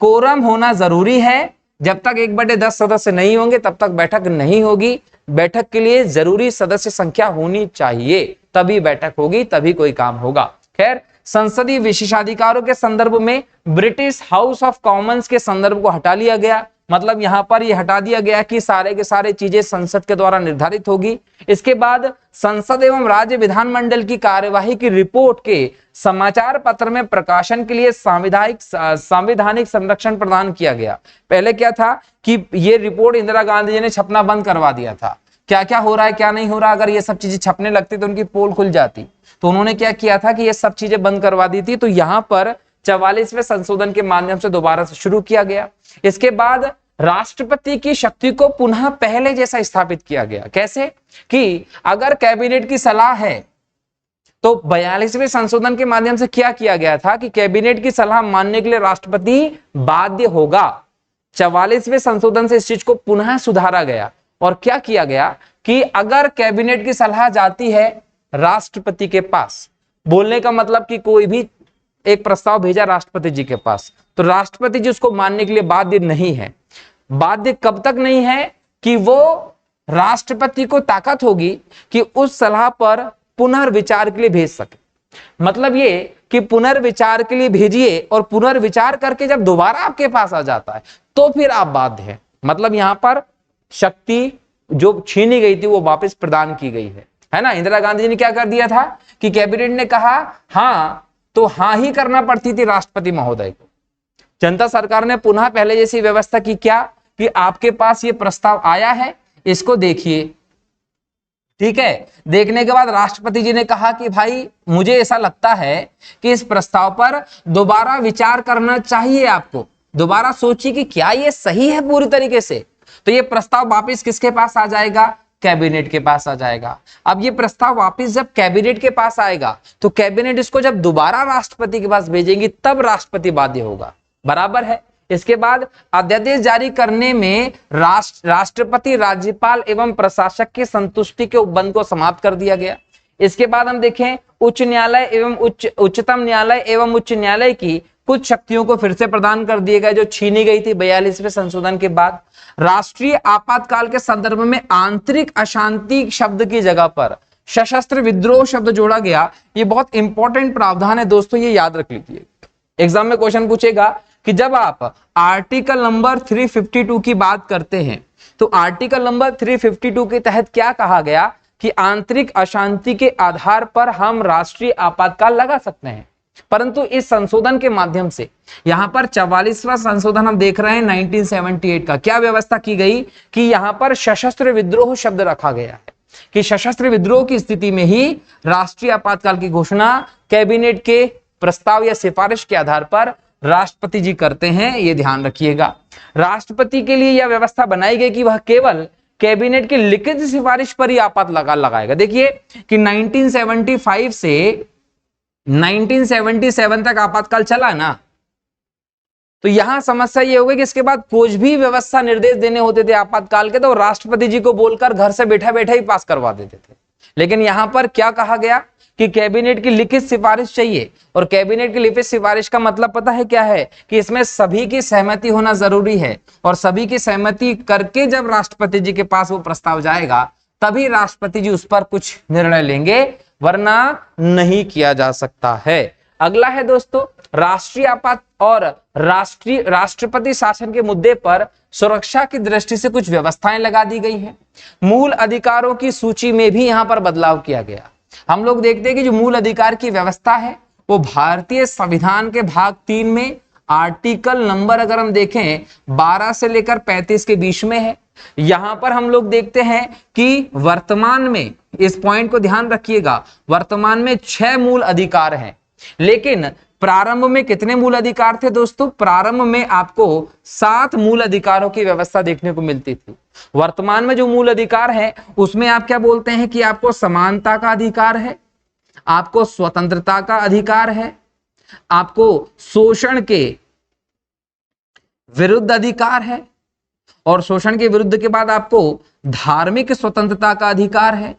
कोरम होना जरूरी है, जब तक 1/10 सदस्य नहीं होंगे तब तक बैठक नहीं होगी, बैठक के लिए जरूरी सदस्य संख्या होनी चाहिए, तभी बैठक होगी, तभी कोई काम होगा। खैर, संसदीय विशेषाधिकारों के संदर्भ में ब्रिटिश हाउस ऑफ कॉमन्स के संदर्भ को हटा लिया गया। मतलब यहां पर यह हटा दिया गया कि सारे के सारे चीजें संसद के द्वारा निर्धारित होगी। इसके बाद संसद एवं राज्य विधानमंडल की कार्यवाही की रिपोर्ट के समाचार पत्र में प्रकाशन के लिए संवैधानिक संरक्षण प्रदान किया गया। पहले क्या था कि ये रिपोर्ट इंदिरा गांधी जी ने छपना बंद करवा दिया था, क्या क्या हो रहा है क्या नहीं हो रहा, अगर ये सब चीजें छपने लगती तो उनकी पोल खुल जाती। तो उन्होंने क्या किया था कि ये सब चीजें बंद करवा दी थी। तो यहाँ पर 44वें संशोधन के माध्यम से दोबारा से शुरू किया गया। इसके बाद राष्ट्रपति की शक्ति को पुनः पहले जैसा स्थापित किया गया। कैसे कि अगर कैबिनेट की सलाह है तो 42वें संशोधन के माध्यम से क्या किया गया था कि कैबिनेट की सलाह मानने के लिए राष्ट्रपति बाध्य होगा। 44वें संशोधन से इस चीज को पुनः सुधारा गया और क्या किया गया कि अगर कैबिनेट की सलाह जाती है राष्ट्रपति के पास, बोलने का मतलब कि कोई भी एक प्रस्ताव भेजा राष्ट्रपति जी के पास, तो राष्ट्रपति जी उसको मानने के लिए बाध्य नहीं है। बाध्य कब तक नहीं है कि वो राष्ट्रपति को ताकत होगी कि उस सलाह पर पुनर्विचार के लिए भेज सके। मतलब ये कि पुनर्विचार के लिए भेजिए और पुनर्विचार करके जब दोबारा आपके पास आ जाता है तो फिर आप बाध्य हैं। मतलब यहां पर शक्ति जो छीनी गई थी वो वापस प्रदान की गई है ना। इंदिरा गांधी जी ने क्या कर दिया था कि कैबिनेट ने कहा हाँ तो हाँ ही करना पड़ती थी राष्ट्रपति महोदय को। जनता सरकार ने पुनः पहले जैसी व्यवस्था की, क्या कि आपके पास ये प्रस्ताव आया है, इसको देखिए, ठीक है। देखने के बाद राष्ट्रपति जी ने कहा कि भाई मुझे ऐसा लगता है कि इस प्रस्ताव पर दोबारा विचार करना चाहिए, आपको दोबारा सोचिए कि क्या ये सही है पूरी तरीके से। तो ये प्रस्ताव वापिस किसके पास आ जाएगा, कैबिनेट के पास आ जाएगा। अब ये प्रस्ताव वापस जब कैबिनेट के पास आएगा तो कैबिनेट इसको जब दोबारा राष्ट्रपति के पास भेजेंगी तब राष्ट्रपति बाध्य होगा, बराबर है। इसके बाद अध्यादेश जारी करने में राष्ट्रपति, राज्यपाल एवं प्रशासक की संतुष्टि के उपबंध को समाप्त कर दिया गया। इसके बाद हम देखें उच्च न्यायालय एवं उच्चतम न्यायालय एवं उच्च न्यायालय की कुछ शक्तियों को फिर से प्रदान कर दिए गए जो छीनी गई थी 42वें संशोधन के बाद। राष्ट्रीय आपातकाल के संदर्भ में आंतरिक अशांति शब्द की जगह पर सशस्त्र विद्रोह शब्द जोड़ा गया। ये बहुत इंपॉर्टेंट प्रावधान है दोस्तों, ये याद रख लीजिए। एग्जाम में क्वेश्चन पूछेगा कि जब आप आर्टिकल नंबर 352 की बात करते हैं तो आर्टिकल नंबर 352 के तहत क्या कहा गया कि आंतरिक अशांति के आधार पर हम राष्ट्रीय आपातकाल लगा सकते हैं। परंतु इस संशोधन के माध्यम से यहां पर 44वां संशोधन हम देख रहे हैं 1978 का, क्या व्यवस्था की गई कि यहां पर सशस्त्र विद्रोह शब्द रखा गया है कि सशस्त्र विद्रोह की स्थिति में ही राष्ट्रीय आपातकाल की घोषणा कैबिनेट के प्रस्ताव या सिफारिश के आधार पर राष्ट्रपति जी करते हैं। ये ध्यान रखिएगा। राष्ट्रपति के लिए यह व्यवस्था बनाई गई कि वह केवल कैबिनेट की लिखित सिफारिश पर ही आपातकाल लगाएगा। देखिए कि 1975 से 1977 तक आपातकाल चला ना, तो यहां समस्या ये हो गई कि इसके बाद कुछ भी व्यवस्था निर्देश देने होते थे आपातकाल के तो राष्ट्रपति जी को बोलकर घर से बैठा बैठा ही पास करवा देते थे। लेकिन यहां पर क्या कहा गया कि कैबिनेट की लिखित सिफारिश चाहिए, और कैबिनेट की लिखित सिफारिश का मतलब पता है क्या है कि इसमें सभी की सहमति होना जरूरी है, और सभी की सहमति करके जब राष्ट्रपति जी के पास वो प्रस्ताव जाएगा तभी राष्ट्रपति जी उस पर कुछ निर्णय लेंगे, वरना नहीं किया जा सकता है। अगला है दोस्तों राष्ट्रीय आपात और राष्ट्रपति शासन के मुद्दे पर सुरक्षा की दृष्टि से कुछ व्यवस्थाएं लगा दी गई हैं। मूल अधिकारों की सूची में भी यहां पर बदलाव किया गया। हम लोग देखते हैं कि जो मूल अधिकार की व्यवस्था है वो भारतीय संविधान के भाग 3 में आर्टिकल नंबर अगर हम देखें 12 से लेकर 35 के बीच में है। यहां पर हम लोग देखते हैं कि वर्तमान में, इस पॉइंट को ध्यान रखिएगा, वर्तमान में 6 मूल अधिकार हैं, लेकिन प्रारंभ में कितने मूल अधिकार थे दोस्तों? प्रारंभ में आपको 7 मूल अधिकारों की व्यवस्था देखने को मिलती थी। वर्तमान में जो मूल अधिकार है उसमें आप क्या बोलते हैं कि आपको समानता का अधिकार है, आपको स्वतंत्रता का अधिकार है, आपको शोषण के विरुद्ध अधिकार है, और शोषण के विरुद्ध के बाद आपको धार्मिक स्वतंत्रता का अधिकार है।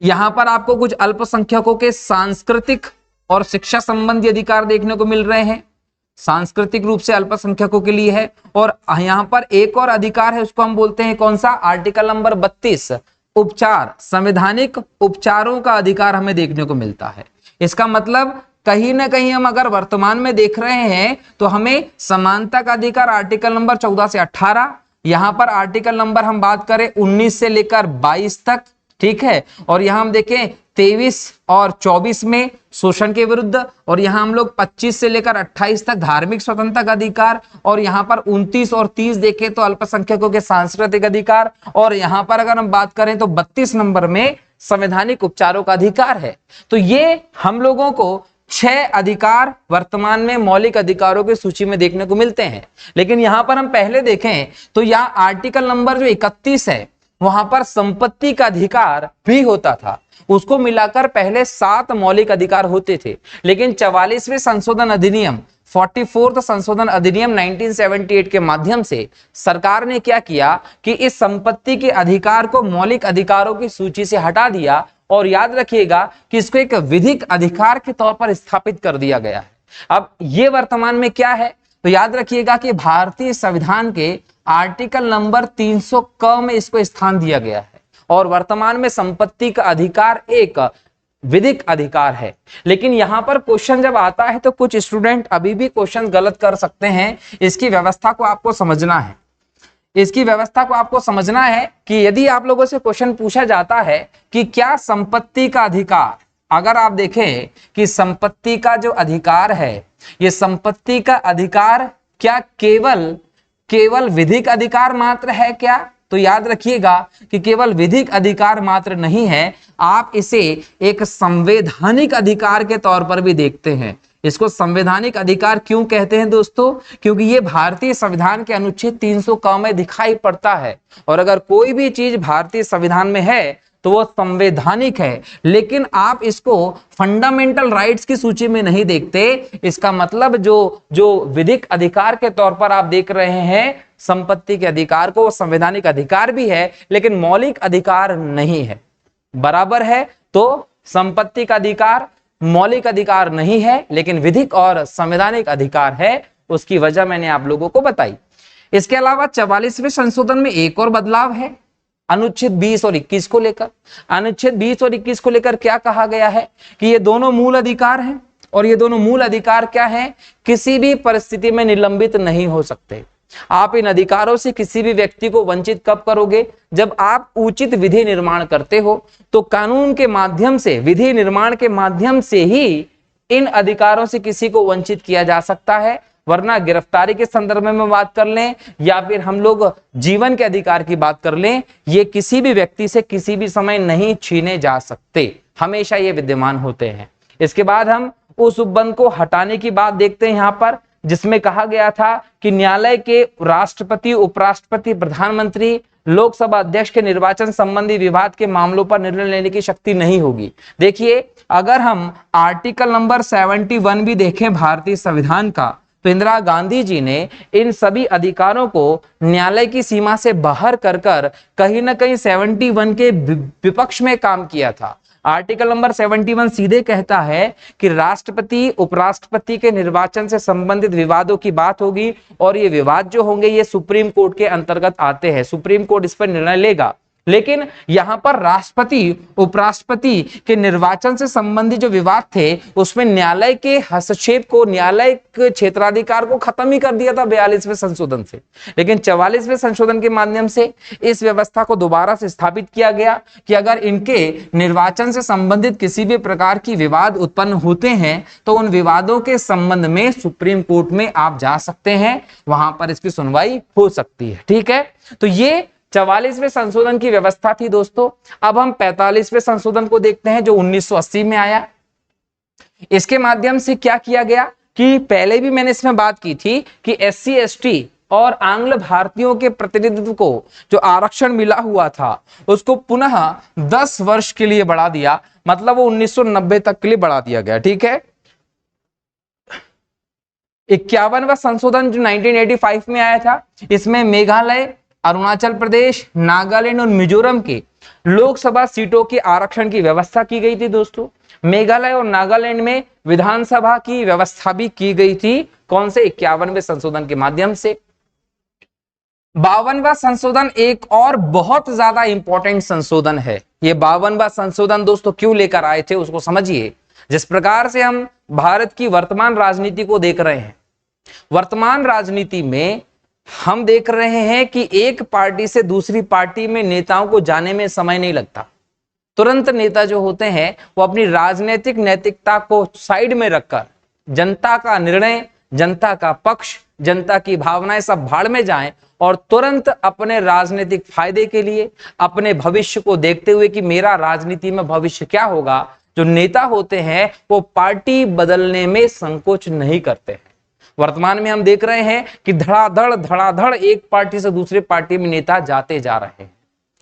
यहां पर आपको कुछ अल्पसंख्यकों के सांस्कृतिक और शिक्षा संबंधी अधिकार देखने को मिल रहे हैं, सांस्कृतिक रूप से अल्पसंख्यकों के लिए है। और यहां पर एक और अधिकार है, उसको हम बोलते हैं कौन सा? आर्टिकल नंबर 32 उपचार, संवैधानिक उपचारों का अधिकार हमें देखने को मिलता है। इसका मतलब कहीं ना कहीं हम अगर वर्तमान में देख रहे हैं तो हमें समानता का अधिकार आर्टिकल नंबर 14 से 18, यहां पर आर्टिकल नंबर हम बात करें 19 से लेकर 22 तक, ठीक है। और यहां हम देखें 23 और 24 में शोषण के विरुद्ध, और यहां हम लोग 25 से लेकर 28 तक धार्मिक स्वतंत्रता का अधिकार, और यहां पर 29 और 30 देखें तो अल्पसंख्यकों के सांस्कृतिक अधिकार, और यहां पर अगर हम बात करें तो 32 नंबर में संवैधानिक उपचारों का अधिकार है। तो ये हम लोगों को 6 अधिकार वर्तमान में मौलिक अधिकारों की सूची में देखने को मिलते हैं। लेकिन यहां पर हम पहले देखें तो यहां आर्टिकल नंबर जो 31 है वहां पर संपत्ति का अधिकार भी होता था, उसको मिलाकर पहले 7 मौलिक अधिकार होते थे। लेकिन 44वें संशोधन अधिनियम, 44th संशोधन अधिनियम 1978 के माध्यम से सरकार ने क्या किया कि इस संपत्ति के अधिकार को मौलिक अधिकारों की सूची से हटा दिया, और याद रखिएगा कि इसको एक विधिक अधिकार के तौर पर स्थापित कर दिया गया है। अब ये वर्तमान में क्या है तो याद रखिएगा कि भारतीय संविधान के आर्टिकल नंबर 300 क में इसको स्थान दिया गया है, और वर्तमान में संपत्ति का अधिकार एक विधिक अधिकार है। लेकिन यहां पर क्वेश्चन जब आता है तो कुछ स्टूडेंट अभी भी क्वेश्चन गलत कर सकते हैं। इसकी व्यवस्था को आपको समझना है, इसकी व्यवस्था को आपको समझना है कि यदि आप लोगों से क्वेश्चन पूछा जाता है कि क्या संपत्ति का अधिकार, अगर आप देखें कि संपत्ति का जो अधिकार है, ये संपत्ति का अधिकार क्या केवल विधिक अधिकार मात्र है क्या? तो याद रखिएगा कि केवल विधिक अधिकार मात्र नहीं है, आप इसे एक संवैधानिक अधिकार के तौर पर भी देखते हैं। इसको संवैधानिक अधिकार क्यों कहते हैं दोस्तों? क्योंकि ये भारतीय संविधान के अनुच्छेद 300 में दिखाई पड़ता है, और अगर कोई भी चीज भारतीय संविधान में है तो वो संवैधानिक है। लेकिन आप इसको फंडामेंटल राइट्स की सूची में नहीं देखते। इसका मतलब जो विधिक अधिकार के तौर पर आप देख रहे हैं संपत्ति के अधिकार को, वो संवैधानिक अधिकार भी है लेकिन मौलिक अधिकार नहीं है। बराबर है, तो संपत्ति का अधिकार मौलिक अधिकार नहीं है लेकिन विधिक और संवैधानिक अधिकार है। उसकी वजह मैंने आप लोगों को बताई। इसके अलावा 44वें संशोधन में एक और बदलाव है अनुच्छेद 20 और 21 को लेकर। अनुच्छेद 20 और 21 को लेकर क्या कहा गया है कि ये दोनों मूल अधिकार हैं, और ये दोनों मूल अधिकार क्या हैं? किसी भी परिस्थिति में निलंबित नहीं हो सकते। आप इन अधिकारों से किसी भी व्यक्ति को वंचित कब करोगे? जब आप उचित विधि निर्माण करते हो। तो कानून के माध्यम से, विधि निर्माण के माध्यम से ही इन अधिकारों से किसी को वंचित किया जा सकता है, वरना गिरफ्तारी के संदर्भ में बात कर लें या फिर हम लोग जीवन के अधिकार की बात कर लें, ये किसी भी व्यक्ति से किसी भी समय नहीं छीने जा सकते, हमेशा ये विद्यमान होते हैं। इसके बाद हम उस उपबंध को हटाने की बात देखते हैं यहाँ पर, जिसमें कहा गया था कि न्यायालय के राष्ट्रपति, उपराष्ट्रपति, प्रधानमंत्री, लोकसभा अध्यक्ष के निर्वाचन संबंधी विवाद के मामलों पर निर्णय लेने की शक्ति नहीं होगी। देखिए, अगर हम आर्टिकल नंबर 71 भी देखें भारतीय संविधान का, तो इंदिरा गांधी जी ने इन सभी अधिकारों को न्यायालय की सीमा से बाहर कर कहीं ना कहीं 71 के विपक्ष में काम किया था। आर्टिकल नंबर 71 सीधे कहता है कि राष्ट्रपति, उपराष्ट्रपति के निर्वाचन से संबंधित विवादों की बात होगी, और ये विवाद जो होंगे ये सुप्रीम कोर्ट के अंतर्गत आते हैं। सुप्रीम कोर्ट इस पर निर्णय लेगा। लेकिन यहां पर राष्ट्रपति, उपराष्ट्रपति के निर्वाचन से संबंधित जो विवाद थे उसमें न्यायालय के हस्तक्षेप को, न्यायालय के क्षेत्राधिकार को खत्म ही कर दिया था 42वें संशोधन से। लेकिन 44वें संशोधन के माध्यम से इस व्यवस्था को दोबारा से स्थापित किया गया कि अगर इनके निर्वाचन से संबंधित किसी भी प्रकार की विवाद उत्पन्न होते हैं तो उन विवादों के संबंध में सुप्रीम कोर्ट में आप जा सकते हैं, वहां पर इसकी सुनवाई हो सकती है। ठीक है, तो ये 44वें संशोधन की व्यवस्था थी दोस्तों। अब हम 45वें संशोधन को देखते हैं जो 1980 में आया। इसके माध्यम से क्या किया गया कि पहले भी मैंने इसमें बात की थी कि SC ST और आंग्ल भारतीयों के प्रतिनिधित्व को जो आरक्षण मिला हुआ था उसको पुनः 10 वर्ष के लिए बढ़ा दिया, मतलब वो 1990 तक के लिए बढ़ा दिया गया। ठीक है, 51वां संशोधन जो 1985 में आया था, इसमें मेघालय, अरुणाचल प्रदेश, नागालैंड और मिजोरम के लोकसभा सीटों के आरक्षण की व्यवस्था की गई थी दोस्तों। मेघालय और नागालैंड में विधानसभा की व्यवस्था भी की गई थी। कौन से? 51वें संशोधन के माध्यम से। 52वां संशोधन एक और बहुत ज्यादा इंपॉर्टेंट संशोधन है। ये 52वां संशोधन दोस्तों क्यों लेकर आए थे उसको समझिए। जिस प्रकार से हम भारत की वर्तमान राजनीति को देख रहे हैं, वर्तमान राजनीति में हम देख रहे हैं कि एक पार्टी से दूसरी पार्टी में नेताओं को जाने में समय नहीं लगता। तुरंत नेता जो होते हैं वो अपनी राजनीतिक नैतिकता को साइड में रखकर जनता का निर्णय, जनता का पक्ष, जनता की भावनाएं सब भाड़ में जाएं और तुरंत अपने राजनीतिक फायदे के लिए, अपने भविष्य को देखते हुए कि मेरा राजनीति में भविष्य क्या होगा, जो नेता होते हैं वो पार्टी बदलने में संकोच नहीं करते हैं। वर्तमान में हम देख रहे हैं कि धड़ाधड़ एक पार्टी से दूसरे पार्टी में नेता जाते जा रहे हैं।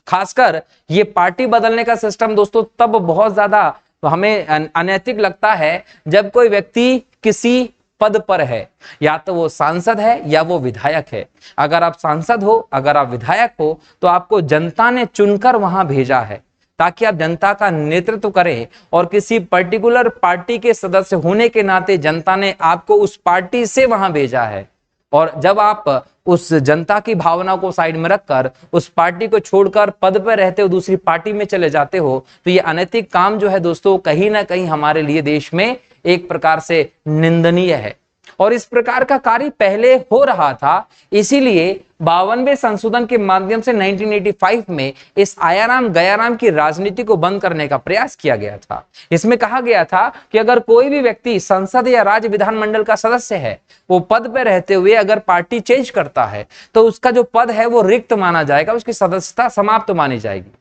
खासकर ये पार्टी बदलने का सिस्टम दोस्तों तब बहुत ज्यादा हमें अनैतिक लगता है जब कोई व्यक्ति किसी पद पर है, या तो वो सांसद है या वो विधायक है। अगर आप सांसद हो, अगर आप विधायक हो, तो आपको जनता ने चुनकर वहां भेजा है ताकि आप जनता का नेतृत्व करें, और किसी पर्टिकुलर पार्टी के सदस्य होने के नाते जनता ने आपको उस पार्टी से वहां भेजा है। और जब आप उस जनता की भावना को साइड में रखकर उस पार्टी को छोड़कर पद पर रहते हो दूसरी पार्टी में चले जाते हो, तो ये अनैतिक काम जो है दोस्तों कहीं ना कहीं हमारे लिए देश में एक प्रकार से निंदनीय है। और इस प्रकार का कार्य पहले हो रहा था, इसीलिए 52वें संशोधन के माध्यम से 1985 में इस आयाराम गयाराम की राजनीति को बंद करने का प्रयास किया गया था। इसमें कहा गया था कि अगर कोई भी व्यक्ति संसद या राज्य विधानमंडल का सदस्य है, वो पद पर रहते हुए अगर पार्टी चेंज करता है तो उसका जो पद है वो रिक्त माना जाएगा, उसकी सदस्यता समाप्त मानी जाएगी।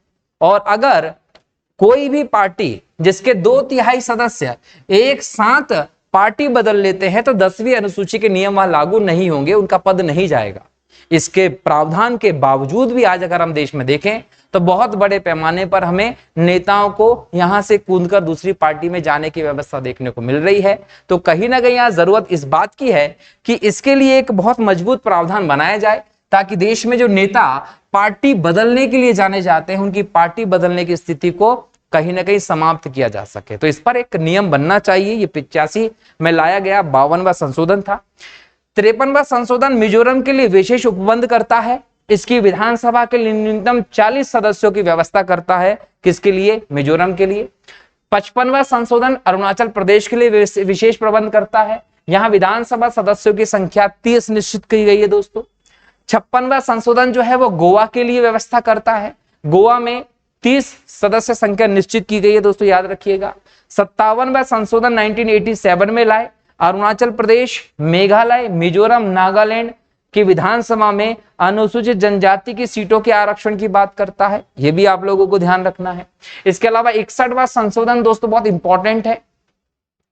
और अगर कोई भी पार्टी जिसके 2/3 सदस्य एक साथ पार्टी बदल लेते हैं तो 10वीं अनुसूची के नियम वहां लागू नहीं होंगे, उनका पद नहीं जाएगा। इसके प्रावधान के बावजूद भी आज अगर हम देश में देखें तो बहुत बड़े पैमाने पर हमें नेताओं को यहां से कूदकर दूसरी पार्टी में जाने की व्यवस्था देखने को मिल रही है। तो कहीं ना कहीं यहां जरूरत इस बात की है कि इसके लिए एक बहुत मजबूत प्रावधान बनाया जाए, ताकि देश में जो नेता पार्टी बदलने के लिए जाने जाते हैं उनकी पार्टी बदलने की स्थिति को कहीं ना कहीं समाप्त किया जा सके। तो इस पर एक नियम बनना चाहिए। ये 85 में लाया गया 52वां संशोधन था। 53वां संशोधन मिजोरम के लिए विशेष उपबंध करता है। इसकी विधानसभा के लिए न्यूनतम 40 सदस्यों की व्यवस्था करता है। किसके लिए? मिजोरम के लिए। 55वां संशोधन अरुणाचल प्रदेश के लिए विशेष प्रबंध करता है। यहां विधानसभा सदस्यों की संख्या 30 निश्चित की गई है दोस्तों। 56वां संशोधन जो है वो गोवा के लिए व्यवस्था करता है। गोवा में 30 सदस्य संख्या निश्चित की गई है दोस्तों, याद रखिएगा। 57वां संशोधन 1987 में लाए। अरुणाचल प्रदेश, मेघालय, मिजोरम, नागालैंड की विधानसभा में अनुसूचित जनजाति की सीटों के आरक्षण की बात करता है। यह भी आप लोगों को ध्यान रखना है। इसके अलावा 61वां संशोधन दोस्तों बहुत इंपॉर्टेंट है।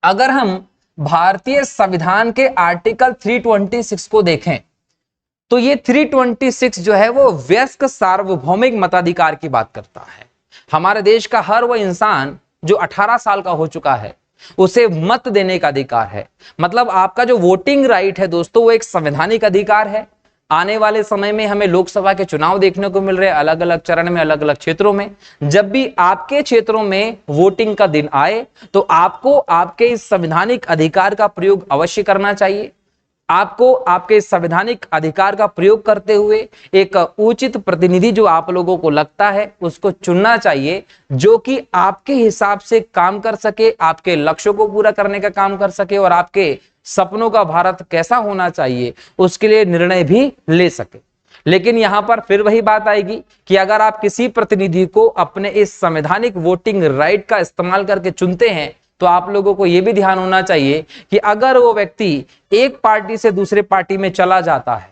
अगर हम भारतीय संविधान के आर्टिकल 326 को देखें तो ये 326 जो है वो वयस्क सार्वभौमिक मताधिकार की बात करता है। हमारे देश का हर वह इंसान जो 18 साल का हो चुका है उसे मत देने का अधिकार है। मतलब आपका जो वोटिंग राइट है दोस्तों वो एक संवैधानिक अधिकार है। आने वाले समय में हमें लोकसभा के चुनाव देखने को मिल रहे हैं, अलग अलग चरण में, अलग अलग क्षेत्रों में। जब भी आपके क्षेत्रों में वोटिंग का दिन आए तो आपको आपके इस संवैधानिक अधिकार का प्रयोग अवश्य करना चाहिए। आपको आपके संवैधानिक अधिकार का प्रयोग करते हुए एक उचित प्रतिनिधि जो आप लोगों को लगता है उसको चुनना चाहिए, जो कि आपके हिसाब से काम कर सके, आपके लक्ष्यों को पूरा करने का काम कर सके और आपके सपनों का भारत कैसा होना चाहिए उसके लिए निर्णय भी ले सके। लेकिन यहां पर फिर वही बात आएगी कि अगर आप किसी प्रतिनिधि को अपने इस संवैधानिक वोटिंग राइट का इस्तेमाल करके चुनते हैं तो आप लोगों को यह भी ध्यान होना चाहिए कि अगर वो व्यक्ति एक पार्टी से दूसरे पार्टी में चला जाता है,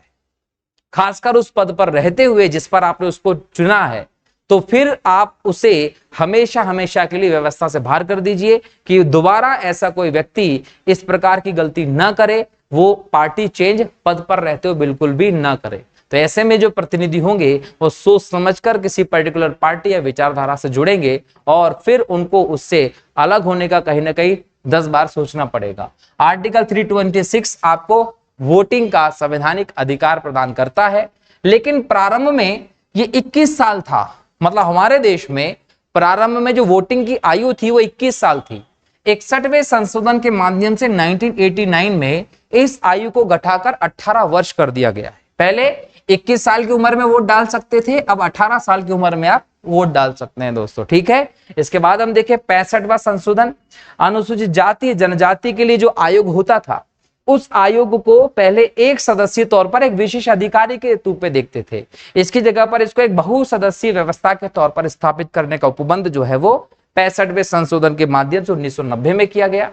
खासकर उस पद पर रहते हुए जिस पर आपने उसको चुना है, तो फिर आप उसे हमेशा हमेशा के लिए व्यवस्था से बाहर कर दीजिए कि दोबारा ऐसा कोई व्यक्ति इस प्रकार की गलती ना करे, वो पार्टी चेंज पद पर रहते हुए बिल्कुल भी ना करे। तो ऐसे में जो प्रतिनिधि होंगे वो सोच समझकर किसी पर्टिकुलर पार्टी या विचारधारा से जुड़ेंगे और फिर उनको उससे अलग होने का कहीं ना कहीं 10 बार सोचना पड़ेगा। आर्टिकल 326 आपको वोटिंग का संवैधानिक अधिकार प्रदान करता है, लेकिन प्रारंभ में ये 21 साल था। मतलब हमारे देश में प्रारंभ में जो वोटिंग की आयु थी वो 21 साल थी। 61वें संशोधन के माध्यम से 1989 में इस आयु को घटाकर 18 वर्ष कर दिया गया है। पहले 21 साल की उम्र में वोट डाल सकते थे, अब 18 साल की उम्र में आप वोट डाल सकते हैं दोस्तों, ठीक है। इसके बाद हम देखें 65वां संशोधन। अनुसूचित जाति जनजाति के लिए जो आयोग होता था उस आयोग को पहले एक सदस्यीय तौर पर एक विशेष अधिकारी के रूप में देखते थे। इसकी जगह पर इसको एक बहुसदस्यीय व्यवस्था के तौर पर स्थापित करने का उपबंध जो है वो 65वें संशोधन के माध्यम से 1990 में किया गया।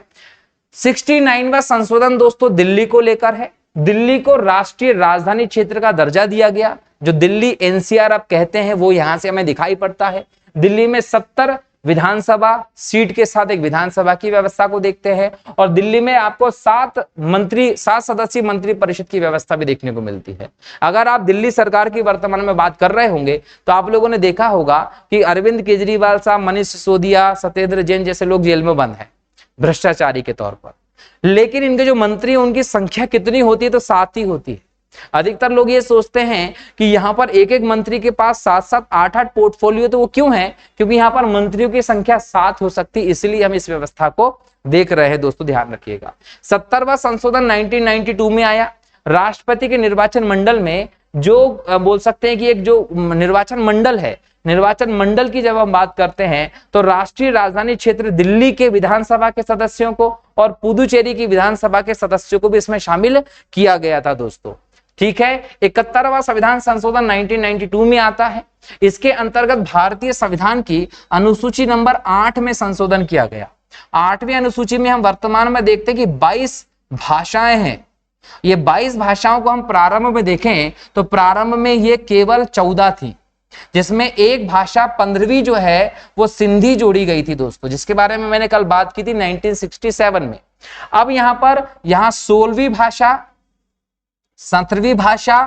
69वां संशोधन दोस्तों दिल्ली को लेकर है। दिल्ली को राष्ट्रीय राजधानी क्षेत्र का दर्जा दिया गया। जो दिल्ली एनसीआर आप कहते हैं वो यहां से हमें दिखाई पड़ता है। दिल्ली में 70 विधानसभा सीट के साथ एक विधानसभा की व्यवस्था को देखते हैं और दिल्ली में आपको 7 सदस्यीय मंत्री परिषद की व्यवस्था भी देखने को मिलती है। अगर आप दिल्ली सरकार की वर्तमान में बात कर रहे होंगे तो आप लोगों ने देखा होगा कि अरविंद केजरीवाल साहब, मनीष सिसोदिया, सत्येंद्र जैन जैसे लोग जेल में बंद हैं भ्रष्टाचारी के तौर पर, लेकिन इनके जो मंत्री उनकी संख्या कितनी होती है? तो 7 ही होती है। अधिकतर लोग ये सोचते हैं कि यहां पर एक एक मंत्री के पास 7-7, 8-8 पोर्टफोलियो, तो वो क्यों है? क्योंकि यहां पर मंत्रियों की संख्या 7 हो सकती, इसलिए हम इस व्यवस्था को देख रहे हैं दोस्तों, ध्यान रखिएगा। 70वां संशोधन 1992 में आया। राष्ट्रपति के निर्वाचन मंडल में जो बोल सकते हैं कि एक जो निर्वाचन मंडल है, निर्वाचन मंडल की जब हम बात करते हैं तो राष्ट्रीय राजधानी क्षेत्र दिल्ली के विधानसभा के सदस्यों को और पुदुचेरी की विधानसभा के सदस्यों को भी इसमें शामिल किया गया था दोस्तों, ठीक है। 71वां संविधान संशोधन 1992 में आता है। इसके अंतर्गत भारतीय संविधान की अनुसूची नंबर 8 में संशोधन किया गया। 8वीं अनुसूची में हम वर्तमान में देखते हैं कि 22 भाषाएं हैं। ये 22 भाषाओं को हम प्रारंभ में देखें तो प्रारंभ में ये केवल 14 थी, जिसमें एक भाषा 15वीं जो है वो सिंधी जोड़ी गई थी दोस्तों, जिसके बारे में मैंने कल बात की थी 1967 में। अब यहाँ 16वीं भाषा, 17वीं भाषा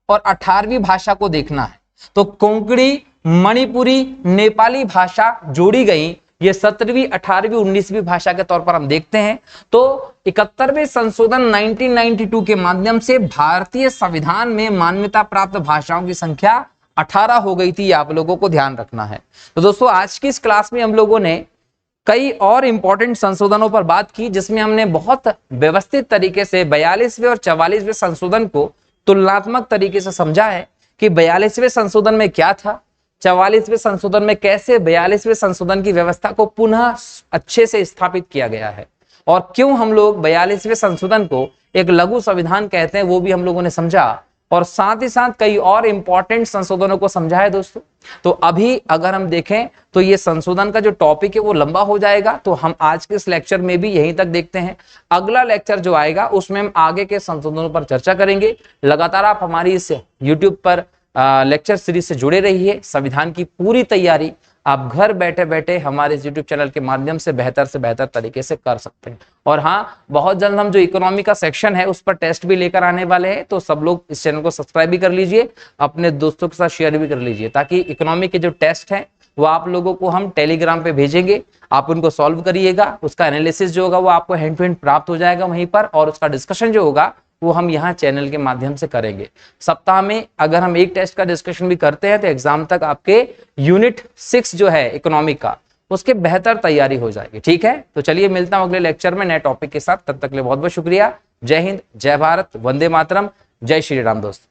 और 18वीं भाषा को देखना है। तो कोंकणी, मणिपुरी, नेपाली भाषा जोड़ी गई, ये 17वीं, 18वीं, 19वीं भाषा के तौर पर हम देखते हैं। तो 71वें संशोधन 1992 के माध्यम से भारतीय संविधान में मान्यता प्राप्त भाषाओं की संख्या 18 हो गई थी, आप लोगों को ध्यान रखना है। तो दोस्तों आज की इस क्लास में हम लोगों ने कई और इंपॉर्टेंट संशोधनों पर बात की, जिसमें हमने बहुत व्यवस्थित तरीके से 42वें और 44वें संशोधन को तुलनात्मक तरीके से समझा है कि 42वें संशोधन में क्या था, 44वें संशोधन में कैसे 42वें संशोधन की व्यवस्था को पुनः अच्छे से स्थापित किया गया है, और क्यों हम लोग 42वें संशोधन को एक लघु संविधान कहते हैं, वो भी हम लोगों ने समझा। और साथ ही साथ कई और इंपॉर्टेंट संशोधनों को समझा है दोस्तों। तो अभी अगर हम देखें तो ये संशोधन का जो टॉपिक है वो लंबा हो जाएगा, तो हम आज के इस लेक्चर में भी यहीं तक देखते हैं। अगला लेक्चर जो आएगा उसमें हम आगे के संशोधनों पर चर्चा करेंगे। लगातार आप हमारी इस यूट्यूब पर लेक्चर सीरीज से जुड़े रहिए। संविधान की पूरी तैयारी आप घर बैठे बैठे हमारे इस यूट्यूब चैनल के माध्यम से बेहतर तरीके से कर सकते हैं। और हाँ, बहुत जल्द हम जो इकोनॉमी का सेक्शन है उस पर टेस्ट भी लेकर आने वाले हैं, तो सब लोग इस चैनल को सब्सक्राइब भी कर लीजिए, अपने दोस्तों के साथ शेयर भी कर लीजिए, ताकि इकोनॉमी के जो टेस्ट हैं वो आप लोगों को हम टेलीग्राम पे भेजेंगे, आप उनको सॉल्व करिएगा, उसका एनालिसिस जो होगा वो आपको हैंड टू हैंड प्राप्त हो जाएगा वहीं पर, और उसका डिस्कशन जो होगा वो हम यहाँ चैनल के माध्यम से करेंगे। सप्ताह में अगर हम एक टेस्ट का डिस्कशन भी करते हैं तो एग्जाम तक आपके यूनिट 6 जो है इकोनॉमिक का, उसके बेहतर तैयारी हो जाएगी। ठीक है, तो चलिए मिलता हूं अगले लेक्चर में नए टॉपिक के साथ। तब तक के लिए बहुत बहुत शुक्रिया। जय हिंद, जय भारत, वंदे मातरम, जय श्री राम दोस्तों।